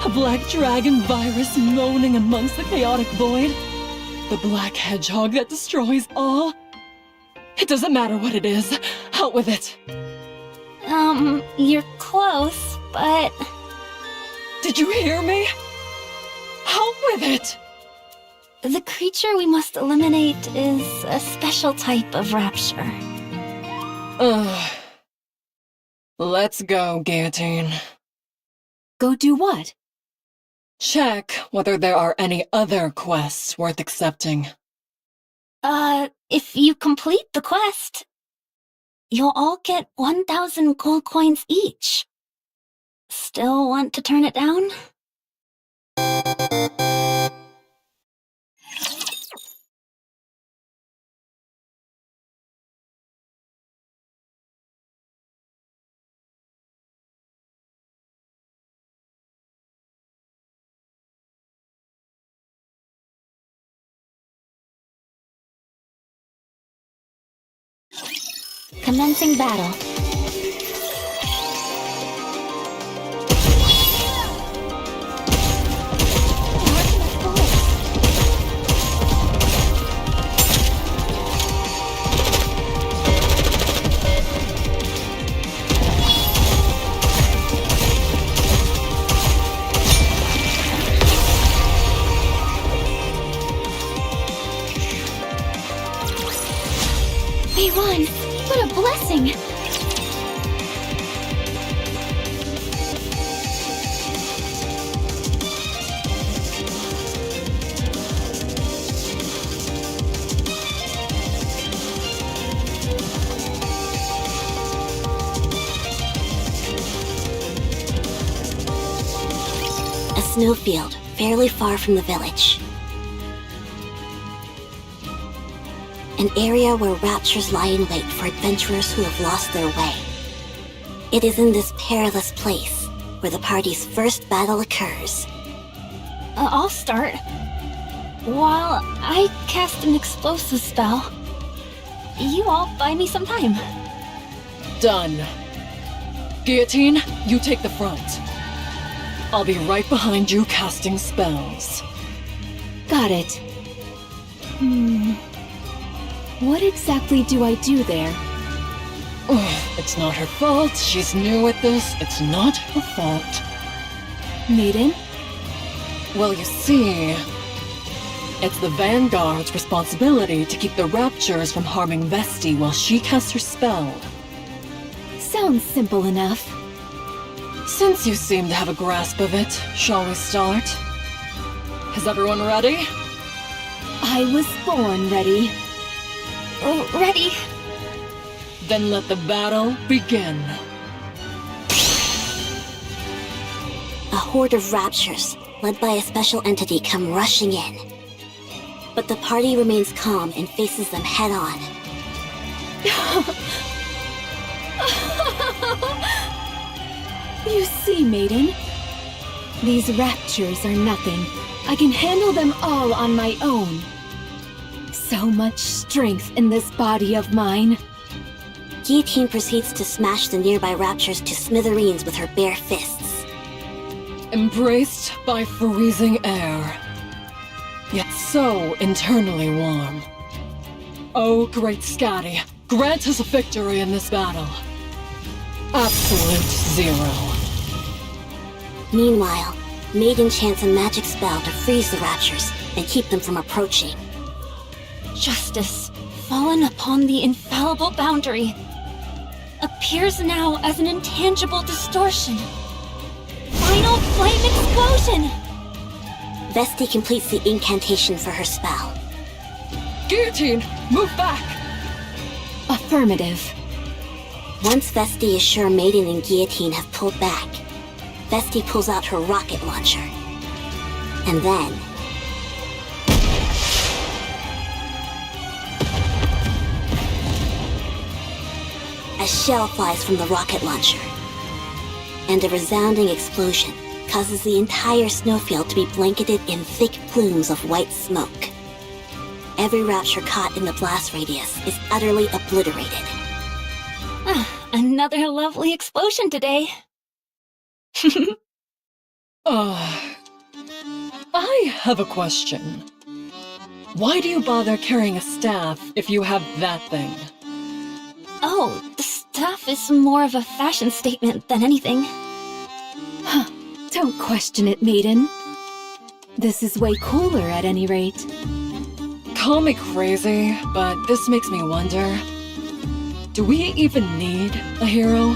Speaker 7: A black dragon virus moaning amongst the chaotic void. The black hedgehog that destroys all. It doesn't matter what it is. Out with it.
Speaker 8: You're close, but...
Speaker 7: Did you hear me? Out with it!
Speaker 8: The creature we must eliminate is a special type of rapture.
Speaker 7: Ugh. Let's go, Guillotine.
Speaker 2: Go do what?
Speaker 7: Check whether there are any other quests worth accepting.
Speaker 8: If you complete the quest, you'll all get 1,000 gold coins each. Still want to turn it down? Commencing battle.
Speaker 4: We won! What a blessing!
Speaker 6: A snowfield, fairly far from the village. An area where raptures lie in wait for adventurers who have lost their way. It is in this perilous place where the party's first battle occurs.
Speaker 8: I'll start. While I cast an explosive spell, you all buy me some time.
Speaker 7: Done. Guillotine, you take the front. I'll be right behind you casting spells.
Speaker 2: Got it. What exactly do I do there?
Speaker 7: It's not her fault. She's new at this. It's not her fault.
Speaker 2: Maiden?
Speaker 7: Well, you see, it's the Vanguard's responsibility to keep the Raptures from harming Vesti while she casts her spell.
Speaker 2: Sounds simple enough.
Speaker 7: Since you seem to have a grasp of it, shall we start? Is everyone ready?
Speaker 2: I
Speaker 4: I was born ready.
Speaker 8: Ready?
Speaker 7: Then let the battle begin.
Speaker 6: A horde of raptures, led by a special entity, come rushing in. But the party remains calm and faces them head on.
Speaker 4: You see, maiden? These raptures are nothing. I can handle them all on my own. So much strength in this body of mine.
Speaker 6: Guillotine proceeds to smash the nearby raptures to smithereens with her bare fists.
Speaker 7: Embraced by freezing air, yet so internally warm. Oh, great Scotty, grant us a victory in this battle. Absolute zero.
Speaker 6: Meanwhile, Maiden chants a magic spell to freeze the raptures and keep them from approaching.
Speaker 8: Justice, fallen upon the infallible boundary, appears now as an intangible distortion. Final flame explosion!
Speaker 6: Vesti completes the incantation for her spell.
Speaker 7: Guillotine, move back!
Speaker 4: Affirmative.
Speaker 6: Once Vesti is sure Maiden and Guillotine have pulled back, Vesti pulls out her rocket launcher. And then... a shell flies from the rocket launcher. And a resounding explosion causes the entire snowfield to be blanketed in thick plumes of white smoke. Every rapture caught in the blast radius is utterly obliterated.
Speaker 8: Another lovely explosion today.
Speaker 7: I have a question. Why do you bother carrying a staff if you have that thing?
Speaker 8: Oh, the staff is more of a fashion statement than anything.
Speaker 4: Don't question it, maiden. This is way cooler at any rate.
Speaker 7: Call me crazy, but this makes me wonder. Do we even need a hero?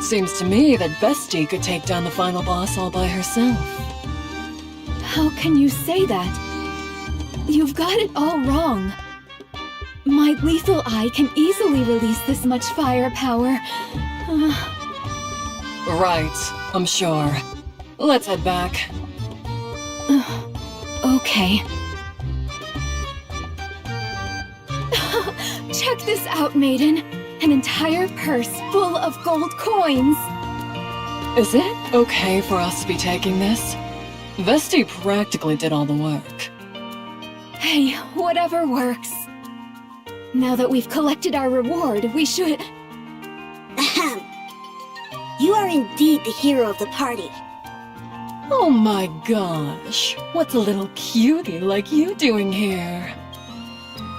Speaker 7: Seems to me that Vesti could take down the final boss all by herself.
Speaker 4: How can you say that? You've got it all wrong. My lethal eye can easily release this much fire power.
Speaker 7: Right, I'm sure. Let's head back.
Speaker 4: Okay. Check this out, maiden. An entire purse full of gold coins.
Speaker 7: Is it okay for us to be taking this? Vesti practically did all the work.
Speaker 4: Hey, whatever works. Now that we've collected our reward, we should...
Speaker 6: Ahem. You are indeed the hero of the party.
Speaker 7: Oh my gosh, what's a little cutie like you doing here?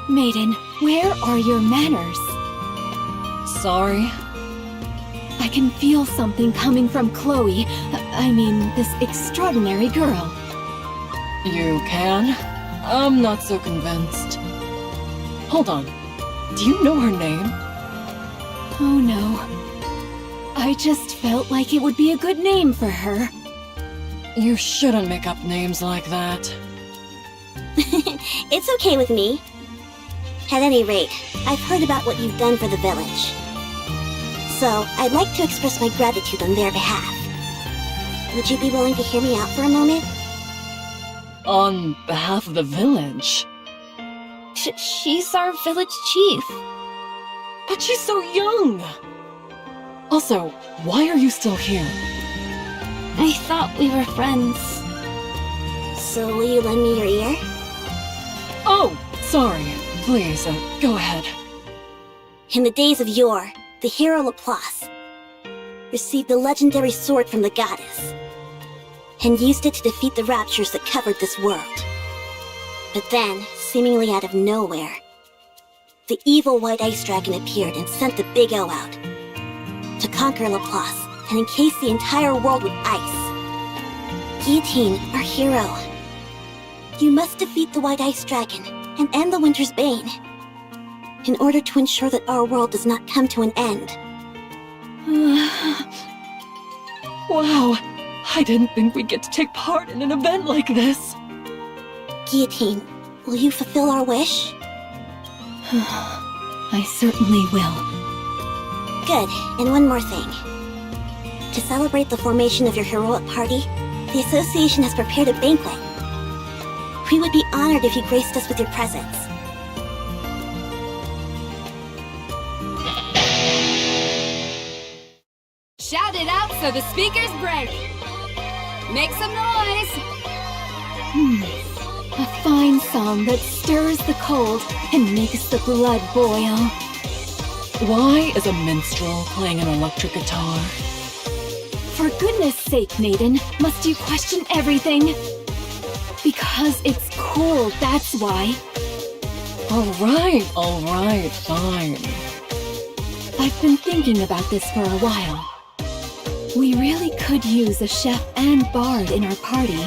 Speaker 4: Maiden, where are your manners?
Speaker 7: Sorry?
Speaker 4: I can feel something coming from Chloe. I mean, this extraordinary girl.
Speaker 7: You can? I'm not so convinced. Hold on. Do you know her name?
Speaker 4: Oh no. I just felt like it would be a good name for her.
Speaker 7: You shouldn't make up names like that.
Speaker 6: It's okay with me. At any rate, I've heard about what you've done for the village. So, I'd like to express my gratitude on their behalf. Would you be willing to hear me out for a moment?
Speaker 7: On behalf of the village?
Speaker 8: She's our village chief.
Speaker 7: But she's so young! Also, why are you still here?
Speaker 8: I thought we were friends.
Speaker 6: So will you lend me your ear?
Speaker 7: Oh, sorry. Please, go ahead.
Speaker 6: In the days of yore, the hero Laplace received the legendary sword from the goddess and used it to defeat the raptures that covered this world. But then, seemingly out of nowhere, the evil White Ice Dragon appeared and sent the Big O out to conquer Laplace and encase the entire world with ice. Guillotine, our hero, you must defeat the White Ice Dragon and end the Winter's Bane in order to ensure that our world does not come to an end.
Speaker 7: Wow, I didn't think we'd get to take part in an event like this.
Speaker 6: Guillotine, Will you fulfill our wish?
Speaker 4: I certainly will.
Speaker 6: Good, and one more thing. To celebrate the formation of your heroic party, the Association has prepared a banquet. We would be honored if you graced us with your presence.
Speaker 9: Shout it out so the speakers break. Make some noise.
Speaker 4: A fine song that stirs the cold and makes the blood boil.
Speaker 7: Why is a minstrel playing an electric guitar?
Speaker 4: For goodness sake, maiden, must you question everything? Because it's cool, that's why.
Speaker 7: All right, fine.
Speaker 4: I've been thinking about this for a while. We really could use a chef and bard in our party.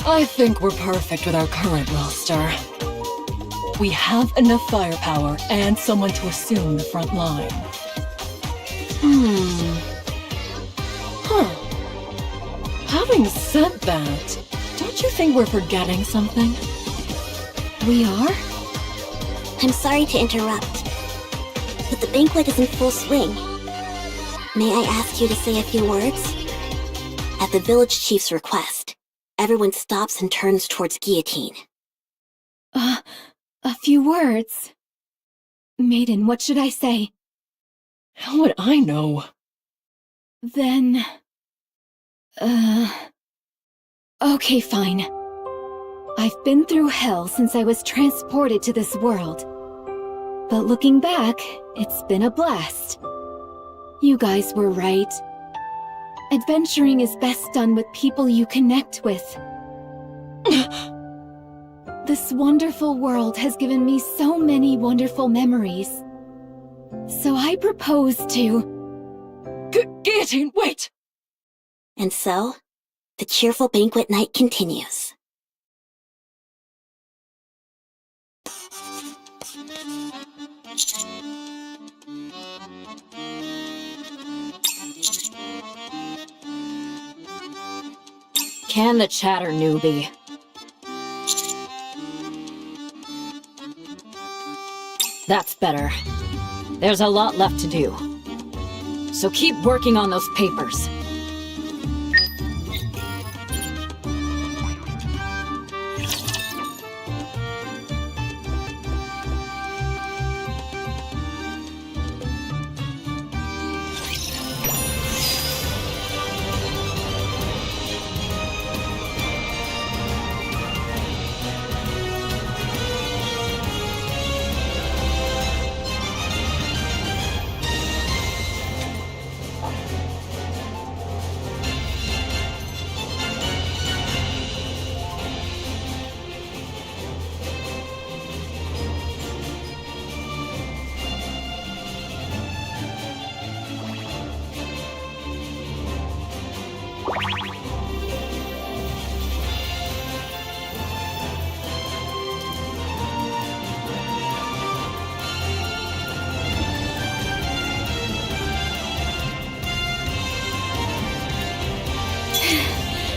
Speaker 7: I think we're perfect with our current roster. We have enough firepower and someone to assume the front line. Having said that, don't you think we're forgetting something?
Speaker 4: We are?
Speaker 6: I'm sorry to interrupt, but the banquet is in full swing. May I ask you to say a few words? At the village chief's request, everyone stops and turns towards Guillotine.
Speaker 4: A few words. Maiden, what should I say?
Speaker 7: How would I know?
Speaker 4: Then... Okay, fine. I've been through hell since I was transported to this world. But looking back, it's been a blast. You guys were right. Adventuring is best done with people you connect with. This wonderful world has given me so many wonderful memories. So I propose to...
Speaker 7: Guillotine, wait!
Speaker 6: And so, the cheerful banquet night continues.
Speaker 2: Can the chatter, newbie. That's better. There's a lot left to do. So keep working on those papers.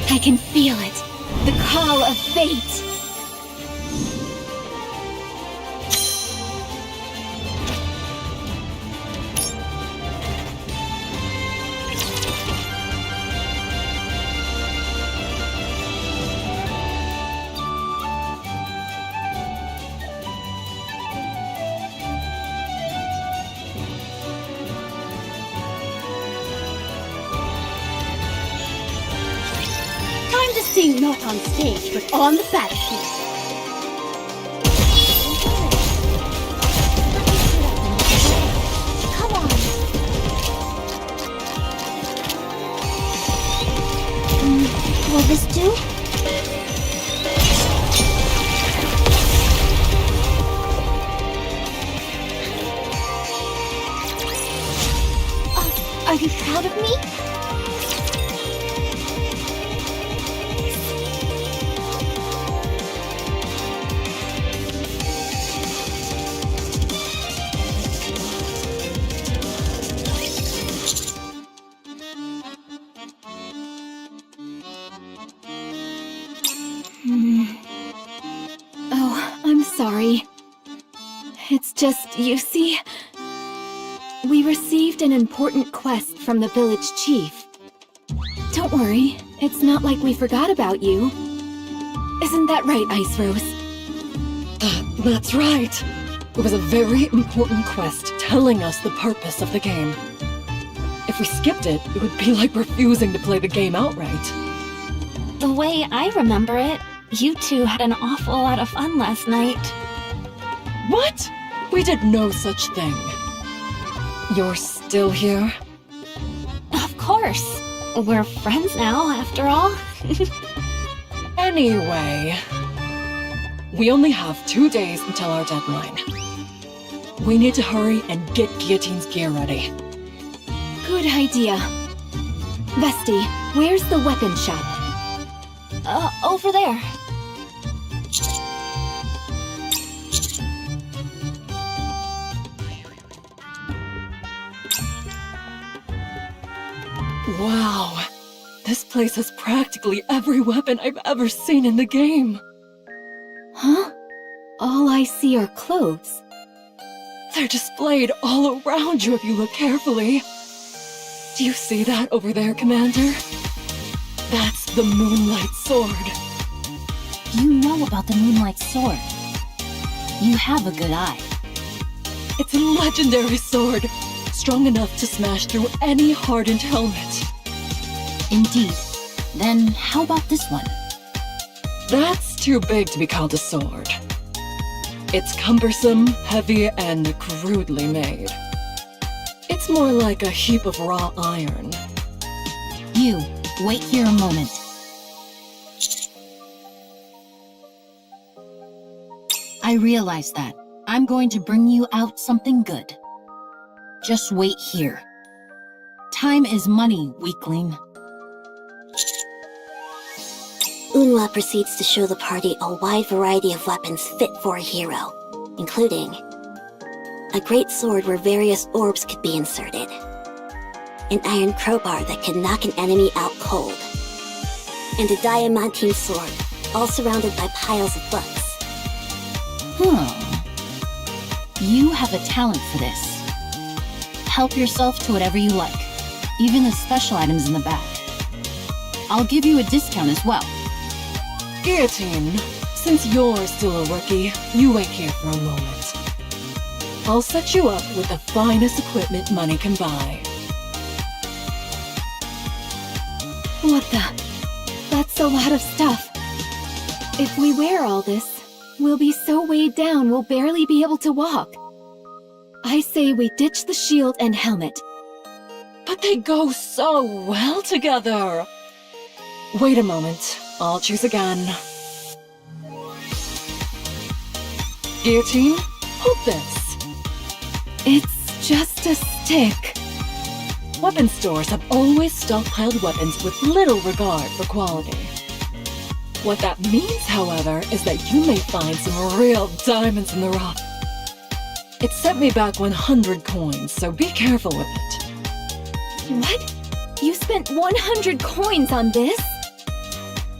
Speaker 4: I can feel it. The call of fate.
Speaker 1: Time to sing not on stage, but on the battlefield. Come on. Will this do? Are you proud of me?
Speaker 4: Oh, I'm sorry. It's just, you see, we received an important quest from the village chief. Don't worry, it's not like we forgot about you. Isn't that right, Ice Rose?
Speaker 7: That's right. It was a very important quest telling us the purpose of the game. If we skipped it, it would be like refusing to play the game outright.
Speaker 8: The way I remember it, you two had an awful lot of fun last night.
Speaker 7: What? We did no such thing. You're still here?
Speaker 8: Of course. We're friends now, after all.
Speaker 7: Anyway, we only have 2 days until our deadline. We need to hurry and get Guillotine's gear ready.
Speaker 4: Good idea. Vesti, where's the weapon shop?
Speaker 8: Over there.
Speaker 7: Wow, this place has practically every weapon I've ever seen in the game.
Speaker 4: Huh? All I see are clothes.
Speaker 7: They're displayed all around you if you look carefully. Do you see that over there, Commander? That's the Moonlight Sword.
Speaker 10: You know about the Moonlight Sword. You have a good eye.
Speaker 7: It's a legendary sword, strong enough to smash through any hardened helmet.
Speaker 10: Indeed. Then how about this one?
Speaker 7: That's too big to be called a sword. It's cumbersome, heavy, and crudely made. It's more like a heap of raw iron.
Speaker 10: You, wait here a moment. I realize that. I'm going to bring you out something good. Just wait here. Time is money, weakling.
Speaker 6: Unwa proceeds to show the party a wide variety of weapons fit for a hero, including a great sword where various orbs could be inserted, an iron crowbar that could knock an enemy out cold, and a diamantine sword, all surrounded by piles of books.
Speaker 10: You have a talent for this. Help yourself to whatever you like, even the special items in the back. I'll give you a discount as well.
Speaker 7: Guillotine, since you're still a rookie, you wait here for a moment. I'll set you up with the finest equipment money can buy.
Speaker 4: What the? That's a lot of stuff. If we wear all this, we'll be so weighed down we'll barely be able to walk. I say we ditch the shield and helmet.
Speaker 7: But they go so well together. Wait a moment. I'll choose again. Guillotine, hold this.
Speaker 4: It's just a stick.
Speaker 7: Weapon stores have always stockpiled weapons with little regard for quality. What that means, however, is that you may find some real diamonds in the rough. It sent me back 100 coins, so be careful with it.
Speaker 4: What? You spent 100 coins on this?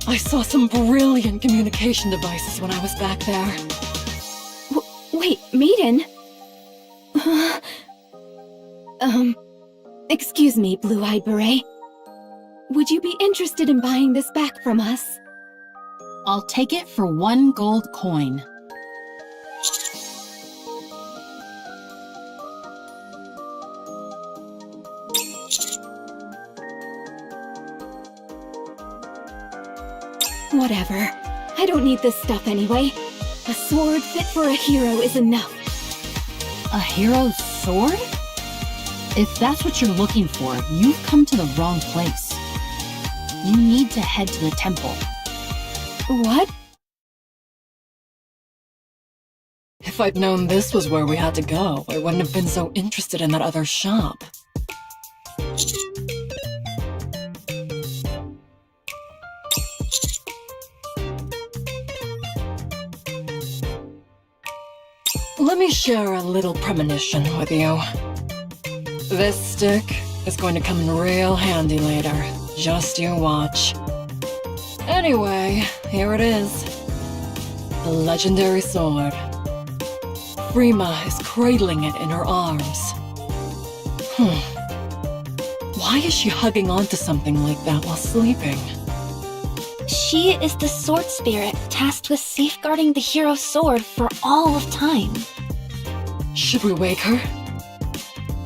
Speaker 7: I saw some brilliant communication devices when I was back there.
Speaker 4: Wait, Maiden? Excuse me, Blue-Eyed Beret. Would you be interested in buying this back from us?
Speaker 10: I'll take it for 1 gold coin.
Speaker 4: Whatever. I don't need this stuff anyway. A sword fit for a hero is enough.
Speaker 10: A hero's sword? If that's what you're looking for, you've come to the wrong place. You need to head to the temple.
Speaker 4: What?
Speaker 7: If I'd known this was where we had to go, I wouldn't have been so interested in that other shop. Let me share a little premonition with you. This stick is going to come in real handy later. Just you watch. Anyway, here it is. The legendary sword. Frima is cradling it in her arms. Why is she hugging onto something like that while sleeping?
Speaker 8: She is the sword spirit tasked with safeguarding the hero's sword for all of time.
Speaker 7: Should we wake her?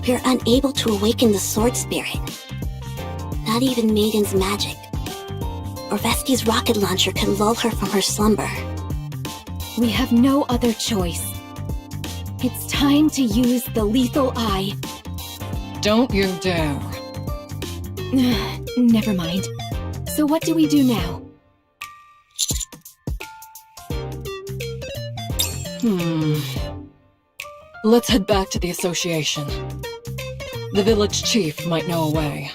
Speaker 6: We're unable to awaken the sword spirit. Not even Maiden's magic. Or Vesti's rocket launcher can lull her from her slumber.
Speaker 4: We have no other choice. It's time to use the lethal eye.
Speaker 7: Don't you dare.
Speaker 4: Never mind. So what do we do now?
Speaker 7: Let's head back to the association. The village chief might know a way.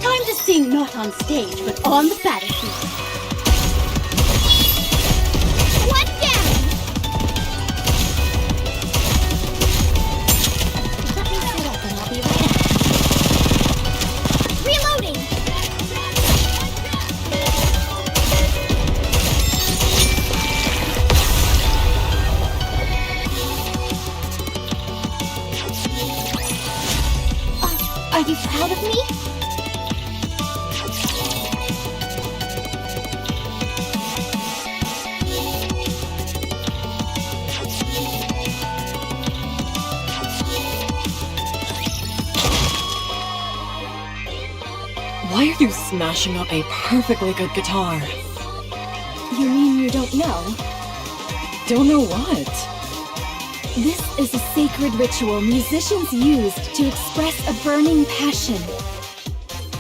Speaker 1: Time to sing not on stage, but on the battlefield. One down! Let me set up and I'll be right back. Reloading! Are you proud of me?
Speaker 7: Why are you smashing up a perfectly good guitar?
Speaker 4: You mean you don't know?
Speaker 7: Don't know what?
Speaker 4: This is a sacred ritual musicians used to express a burning passion.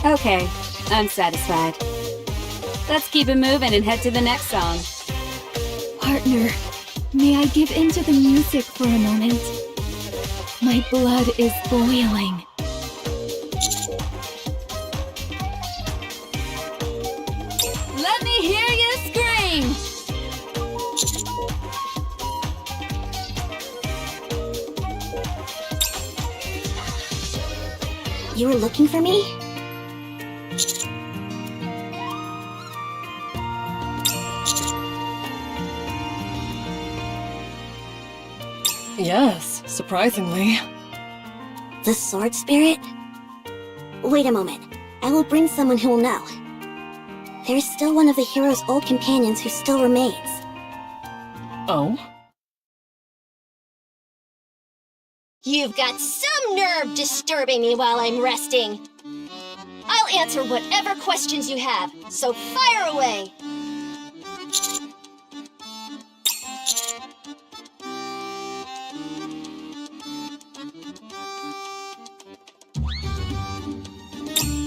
Speaker 9: Okay, I'm satisfied. Let's keep it moving and head to the next song.
Speaker 4: Partner, may I give in to the music for a moment? My blood is boiling.
Speaker 9: Let me hear you scream!
Speaker 6: You were looking for me?
Speaker 7: Yes, surprisingly.
Speaker 6: The sword spirit? Wait a moment. I will bring someone who will know. There is still one of the hero's old companions who still remains.
Speaker 7: Oh?
Speaker 3: You've got some nerve disturbing me while I'm resting. I'll answer whatever questions you have, so fire away!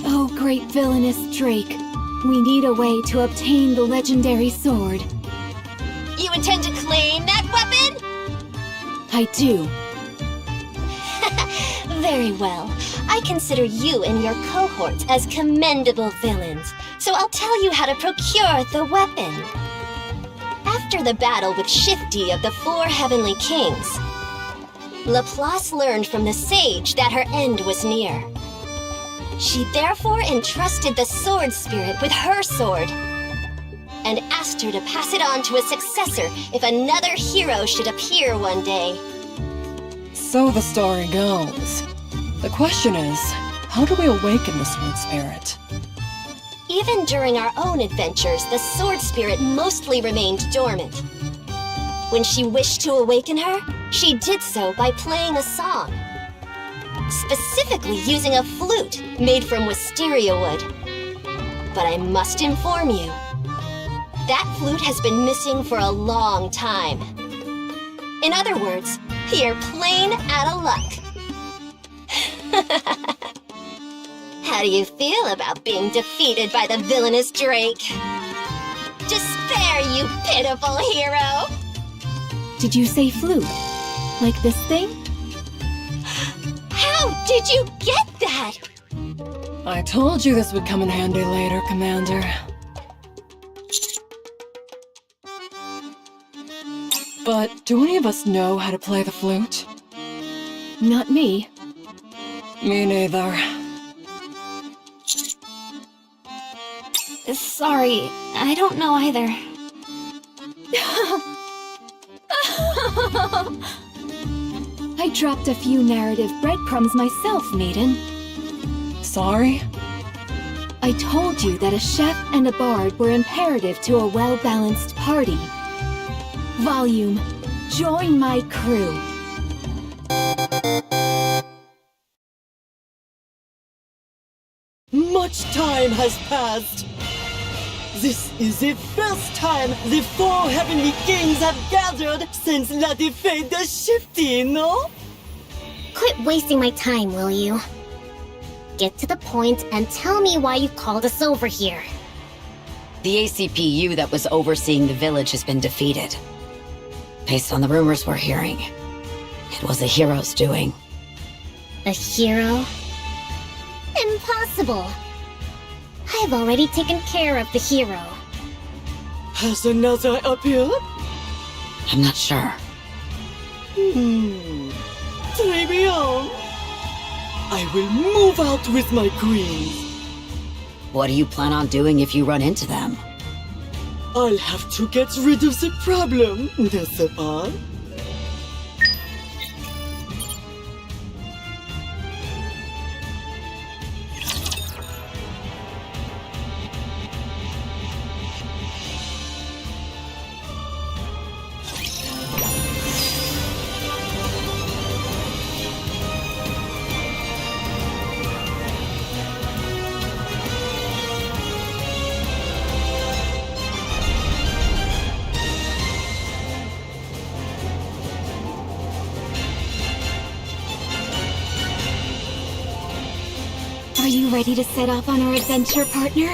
Speaker 4: Oh, great villainous Drake. We need a way to obtain the legendary sword.
Speaker 3: You intend to claim that weapon?
Speaker 4: I do.
Speaker 3: Very well. I consider you and your cohorts as commendable villains, so I'll tell you how to procure the weapon. After the battle with Shifty of the Four Heavenly Kings, Laplace learned from the sage that her end was near. She therefore entrusted the sword spirit with her sword and asked her to pass it on to a successor if another hero should appear one day.
Speaker 7: So the story goes. The question is, how do we awaken the sword spirit?
Speaker 3: Even during our own adventures, the sword spirit mostly remained dormant. When she wished to awaken her, she did so by playing a song. Specifically using a flute made from wisteria wood. But I must inform you, that flute has been missing for a long time. In other words, you're plain out of luck. How do you feel about being defeated by the villainous Drake? Despair, you pitiful hero!
Speaker 4: Did you say flute? Like this thing?
Speaker 3: How did you get that?
Speaker 7: I told you this would come in handy later, Commander. But do any of us know how to play the flute?
Speaker 4: Not me.
Speaker 7: Me neither.
Speaker 8: Sorry, I don't know either.
Speaker 4: I dropped a few narrative breadcrumbs myself, maiden.
Speaker 7: Sorry?
Speaker 4: I told you that a chef and a bard were imperative to a well-balanced party. Volume, join my crew.
Speaker 5: Much time has passed. This is the first time the four heavenly kings have gathered since La Defade the Shifty, no?
Speaker 3: Quit wasting my time, will you? Get to the point and tell me why you called us over here.
Speaker 11: The ACPU that was overseeing the village has been defeated. Based on the rumors we're hearing, it was a hero's doing.
Speaker 3: A hero? Impossible! I've already taken care of the hero.
Speaker 5: Has another appeared?
Speaker 11: I'm not sure.
Speaker 5: Très bien. I will move out with my queens.
Speaker 11: What do you plan on doing if you run into them?
Speaker 5: I'll have to get rid of the problem, n'est-ce pas?
Speaker 4: Are you ready to set off on our adventure, partner?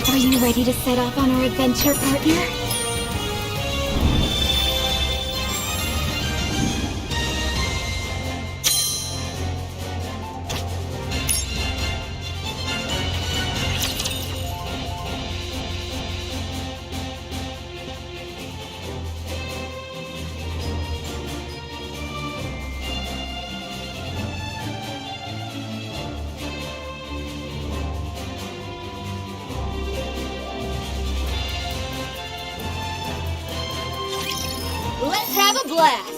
Speaker 4: Are you ready to set off on our adventure, partner?
Speaker 3: Let's have a blast!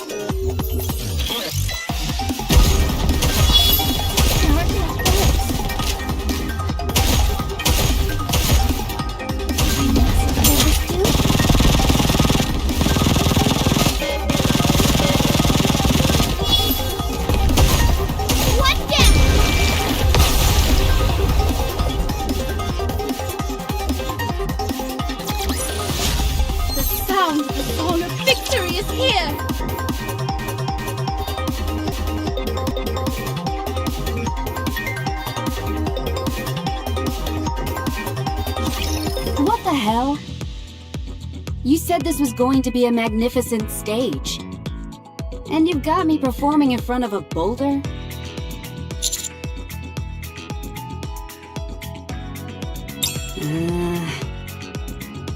Speaker 9: the hell? You said this was going to be a magnificent stage. And you've got me performing in front of a boulder?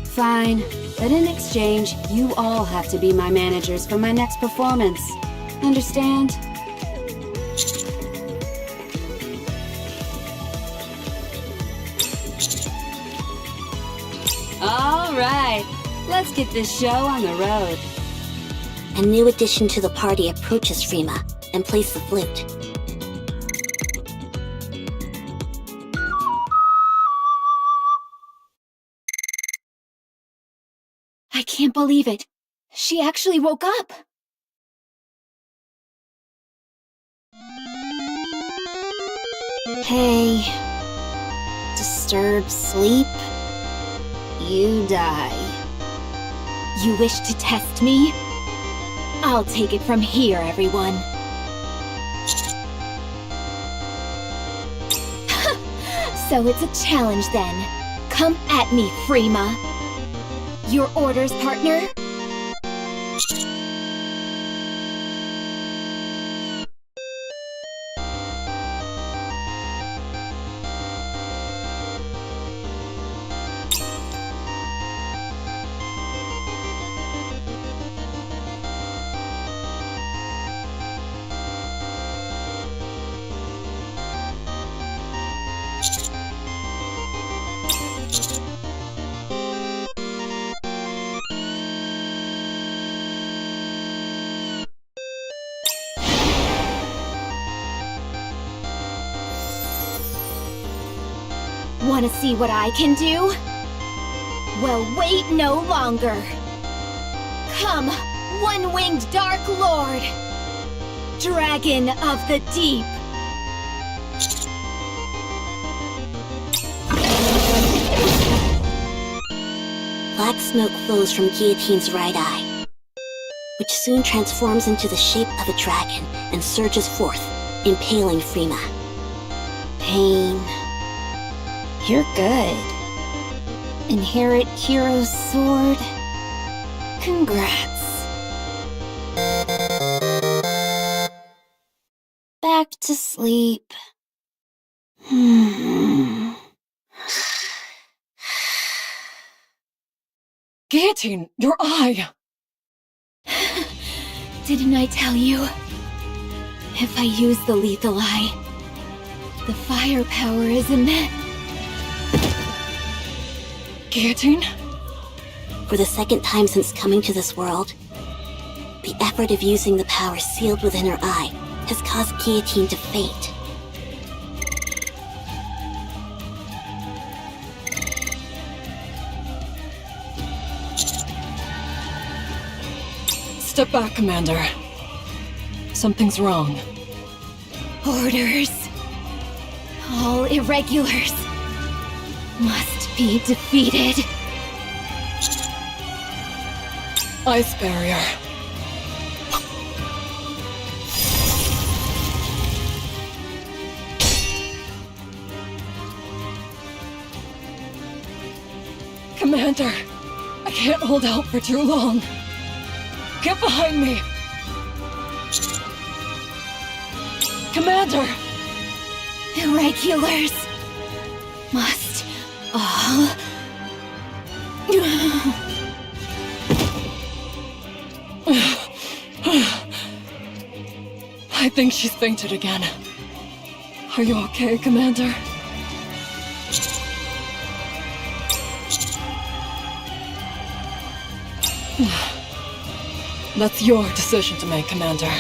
Speaker 9: Fine, but in exchange, you all have to be my managers for my next performance. Understand? All right, let's get this show on the road.
Speaker 6: A new addition to the party approaches Frima and plays the flute.
Speaker 4: I can't believe it. She actually woke up.
Speaker 8: Hey, disturb sleep, you die.
Speaker 4: You wish to test me? I'll take it from here, everyone. So it's a challenge then. Come at me, Frima. Your orders, partner? Want to see what I can do? Well, wait no longer. Come, one-winged Dark Lord, Dragon of the Deep.
Speaker 6: Black smoke flows from Guillotine's right eye, which soon transforms into the shape of a dragon and surges forth, impaling Frima.
Speaker 8: Pain. You're good. Inherit Hero's sword. Congrats. Back to sleep.
Speaker 7: Guillotine, your eye!
Speaker 4: Didn't I tell you? If I use the lethal eye, the firepower is immense.
Speaker 7: Guillotine?
Speaker 6: For the second time since coming to this world, the effort of using the power sealed within her eye has caused Guillotine to faint.
Speaker 7: Step back, Commander. Something's wrong.
Speaker 4: Orders. All irregulars must be defeated.
Speaker 7: Ice barrier. Commander, I can't hold out for too long. Get behind me! Commander!
Speaker 4: Irregulars must all...
Speaker 7: I think she's fainted again. Are you okay, Commander? That's your decision to make, Commander.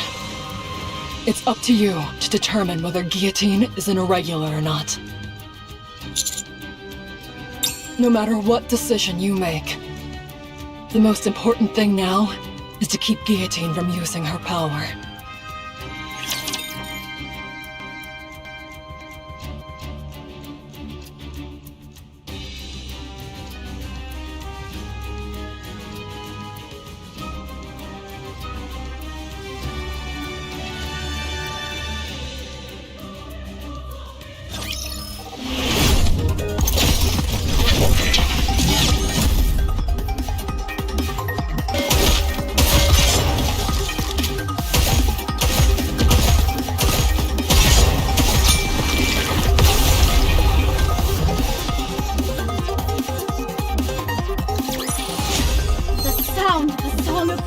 Speaker 7: It's up to you to determine whether Guillotine is an irregular or not. No matter what decision you make, the most important thing now is to keep Guillotine from using her power.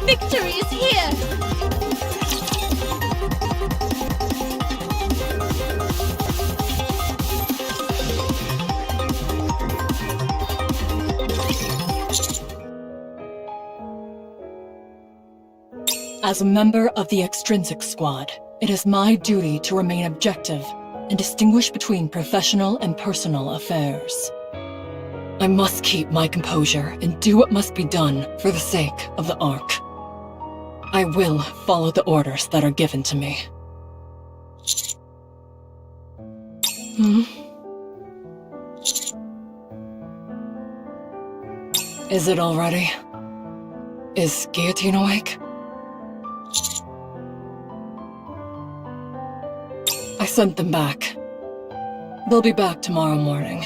Speaker 8: Victory is here!
Speaker 7: As a member of the Extrinsic Squad, it is my duty to remain objective and distinguish between professional and personal affairs. I must keep my composure and do what must be done for the sake of the Ark. I will follow the orders that are given to me. Is it all ready? Is Guillotine awake? I sent them back. They'll be back tomorrow morning.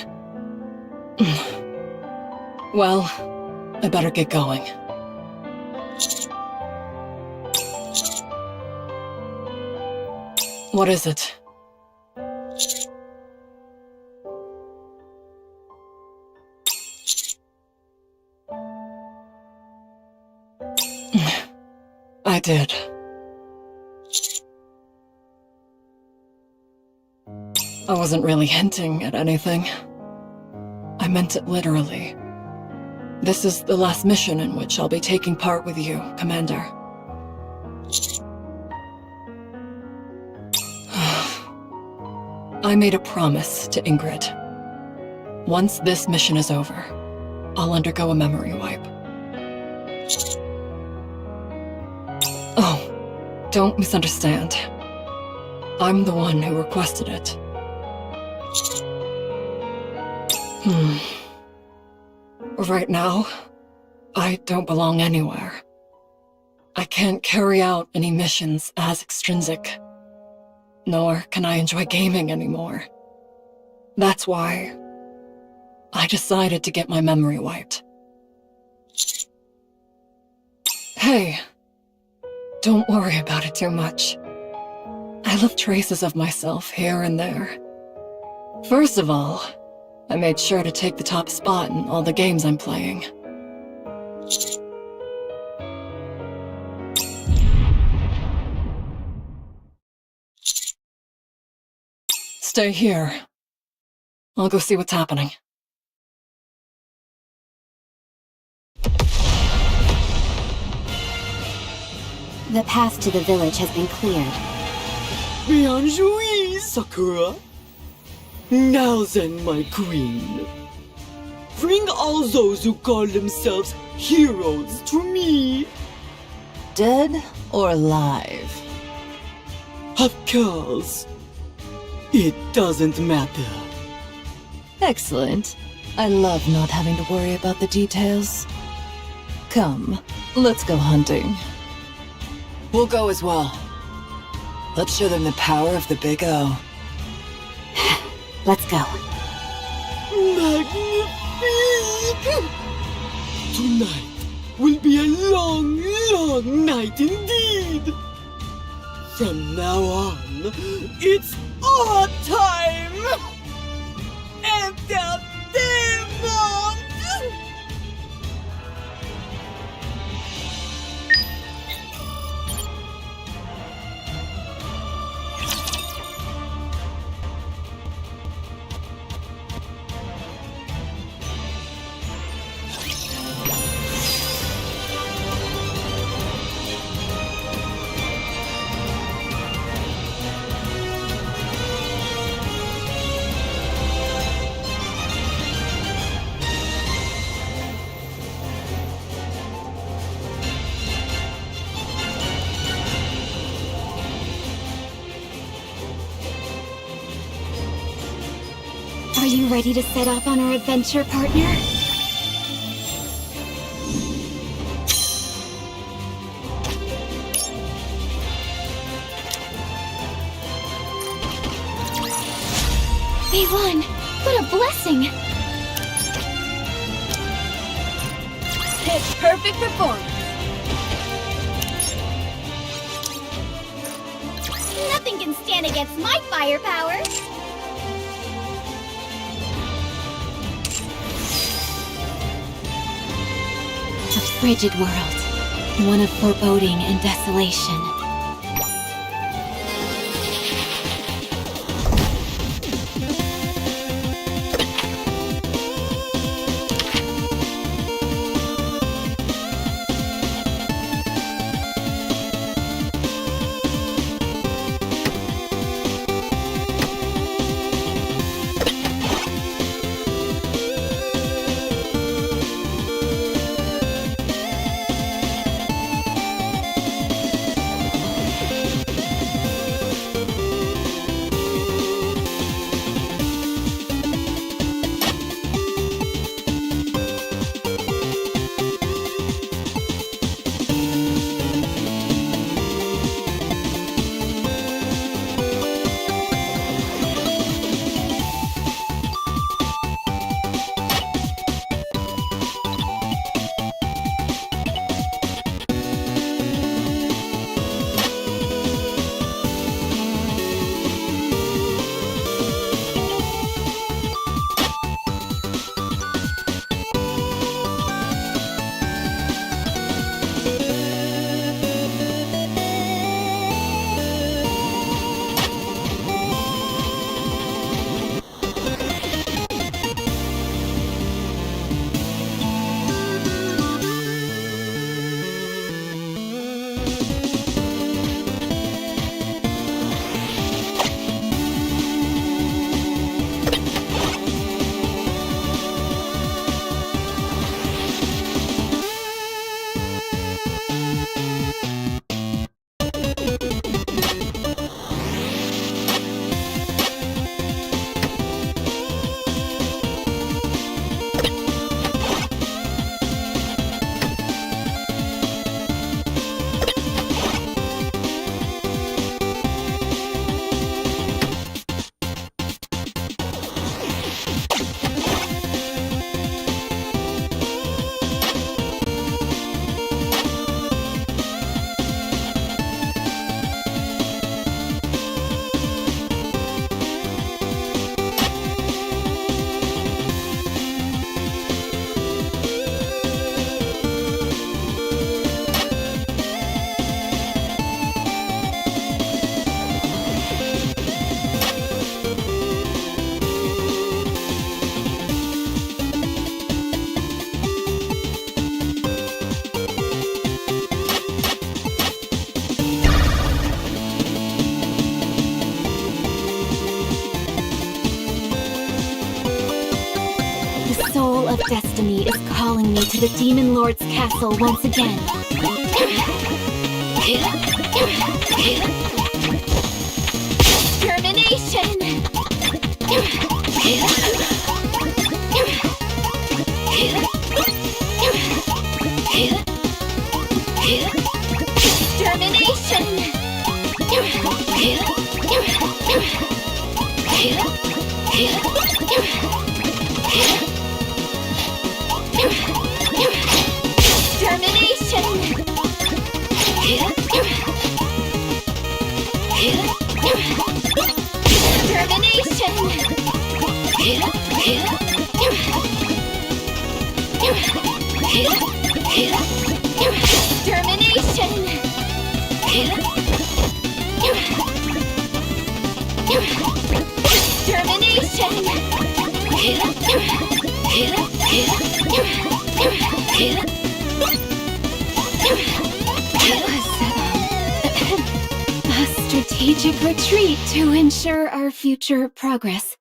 Speaker 7: Well, I better get going. What is it? I did. I wasn't really hinting at anything. I meant it literally. This is the last mission in which I'll be taking part with you, Commander. I made a promise to Ingrid. Once this mission is over, I'll undergo a memory wipe. Oh, don't misunderstand. I'm the one who requested it. Right now, I don't belong anywhere. I can't carry out any missions as extrinsic, nor can I enjoy gaming anymore. That's why I decided to get my memory wiped. Hey, don't worry about it too much. I left traces of myself here and there. First of all, I made sure to take the top spot in all the games I'm playing. Stay here. I'll go see what's happening.
Speaker 9: The path to the village has been cleared.
Speaker 5: Bien joué, Sakura. Now then, my queen. Bring all those who call themselves heroes to me.
Speaker 12: Dead or alive?
Speaker 5: Of course. It doesn't matter.
Speaker 12: Excellent. I love not having to worry about the details. Come, let's go hunting.
Speaker 13: We'll go as well. Let's show them the power of the Big O.
Speaker 9: Let's go.
Speaker 5: Magnifique! Tonight will be a long, long night indeed. From now on, it's our time! Entertainment!
Speaker 9: Are you ready to set off on our adventure, partner?
Speaker 8: We won! What a blessing!
Speaker 9: It's perfect performance.
Speaker 1: Nothing can stand against my firepower.
Speaker 9: A frigid world.
Speaker 4: one of foreboding and desolation. Of destiny is calling me to the Demon Lord's castle once again. Termination! A strategic retreat to ensure our future progress.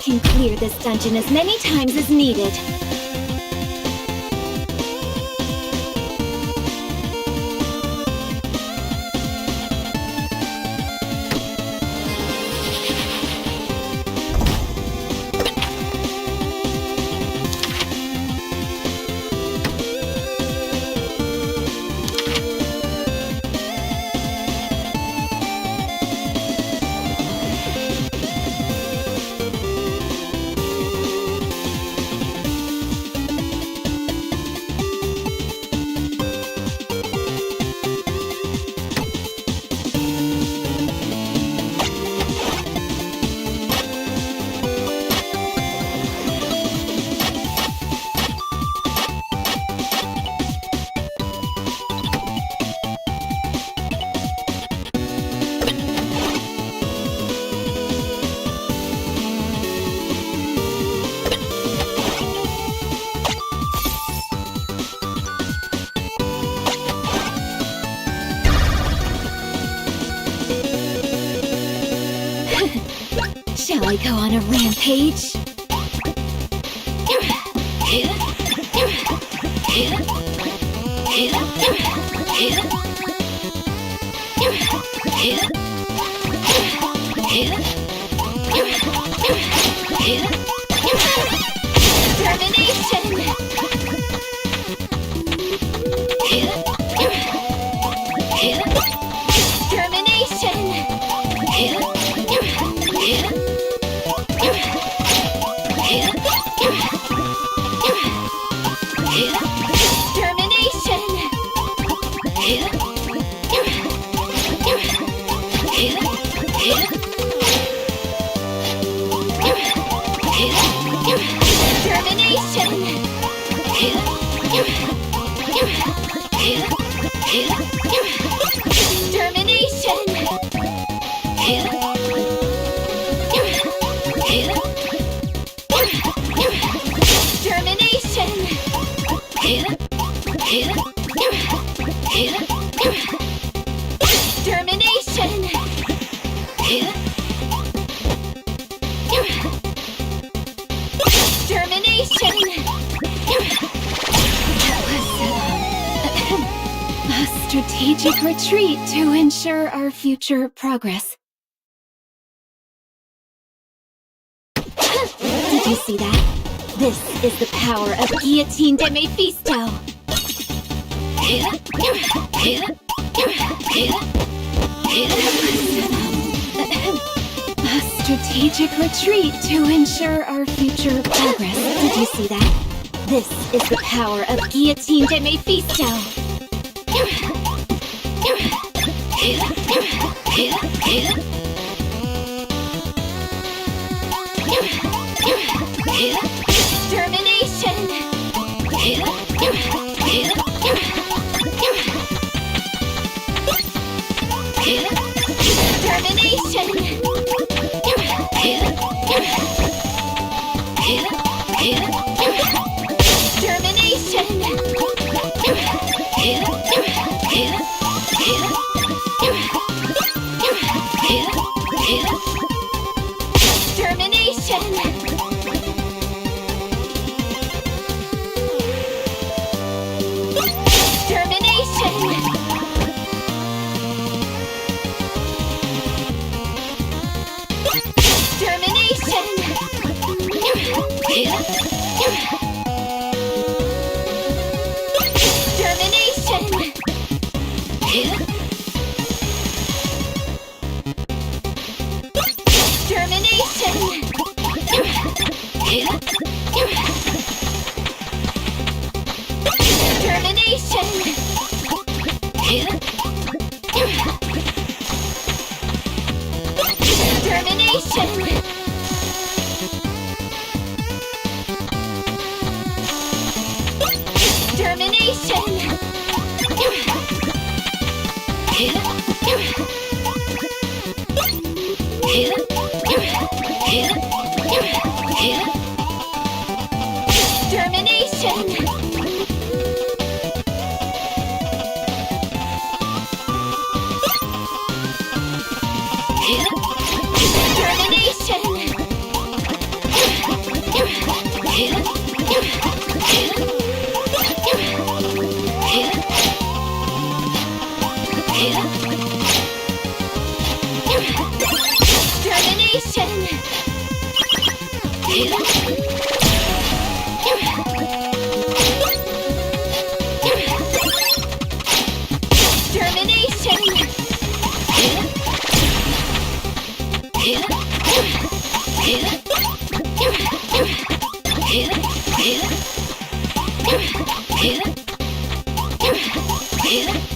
Speaker 4: can clear this dungeon as many times as needed. Shall I go on a rampage? A strategic retreat to ensure our future progress. Did you see that? This is the power of Guillotine de Mephisto! A strategic retreat to ensure our future progress. Did you see that? This is the power of Guillotine de Mephisto!
Speaker 1: Extermination!
Speaker 4: A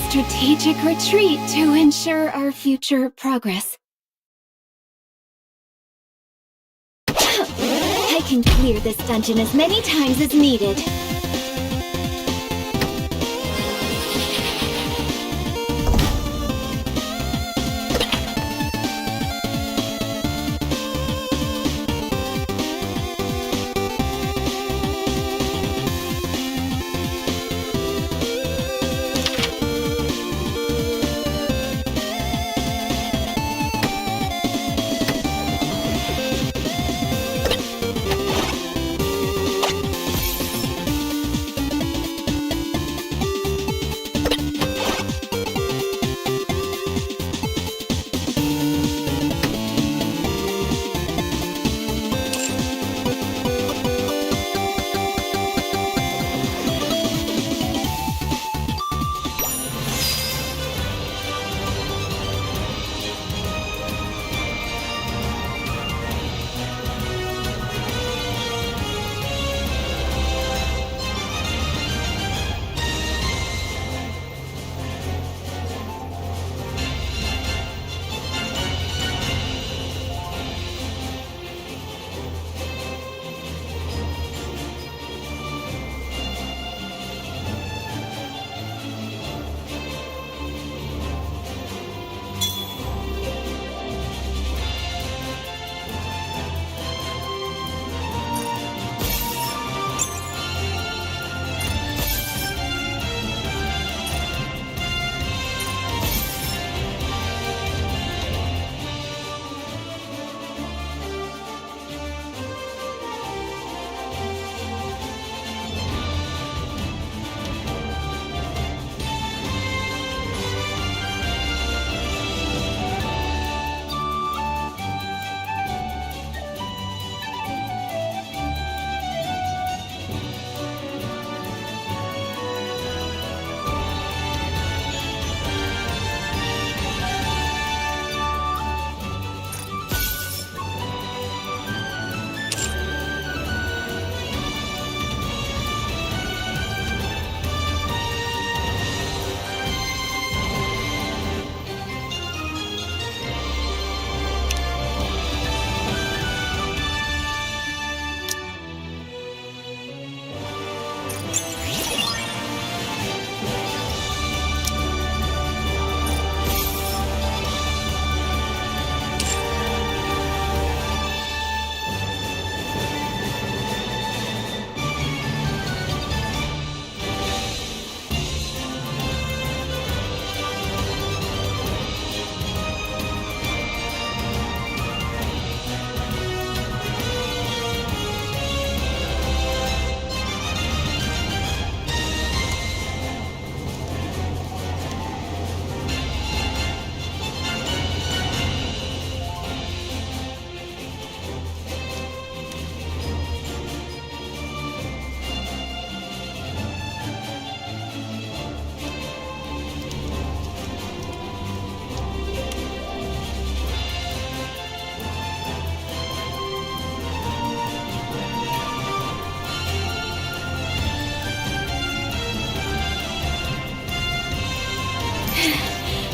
Speaker 4: strategic retreat to ensure our future progress. I can clear this dungeon as many times as needed.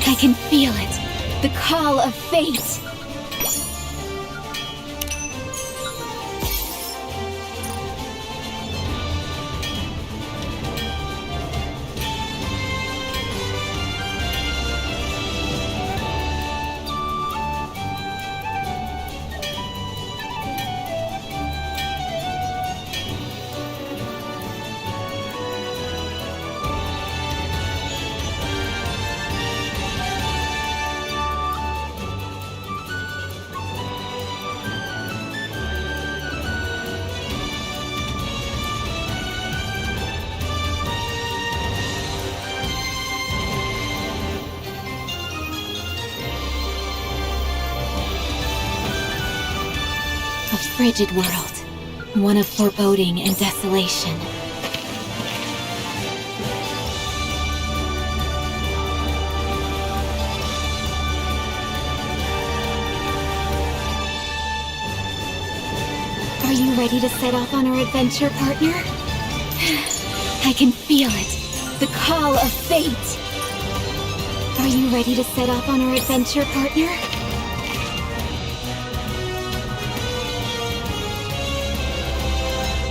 Speaker 4: I can feel it. The call of fate. A frigid world, one of foreboding and desolation. Are you ready to set off on our adventure, partner? I can feel it, the call of fate. Are you ready to set off on our adventure, partner?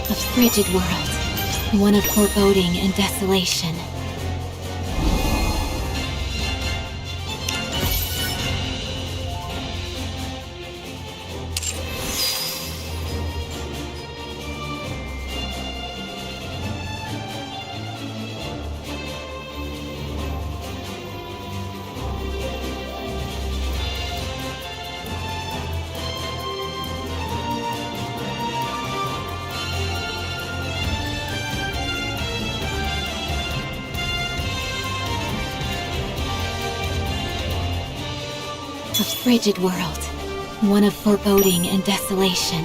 Speaker 4: A frigid world, one of foreboding and desolation. A frigid world, one of foreboding and desolation.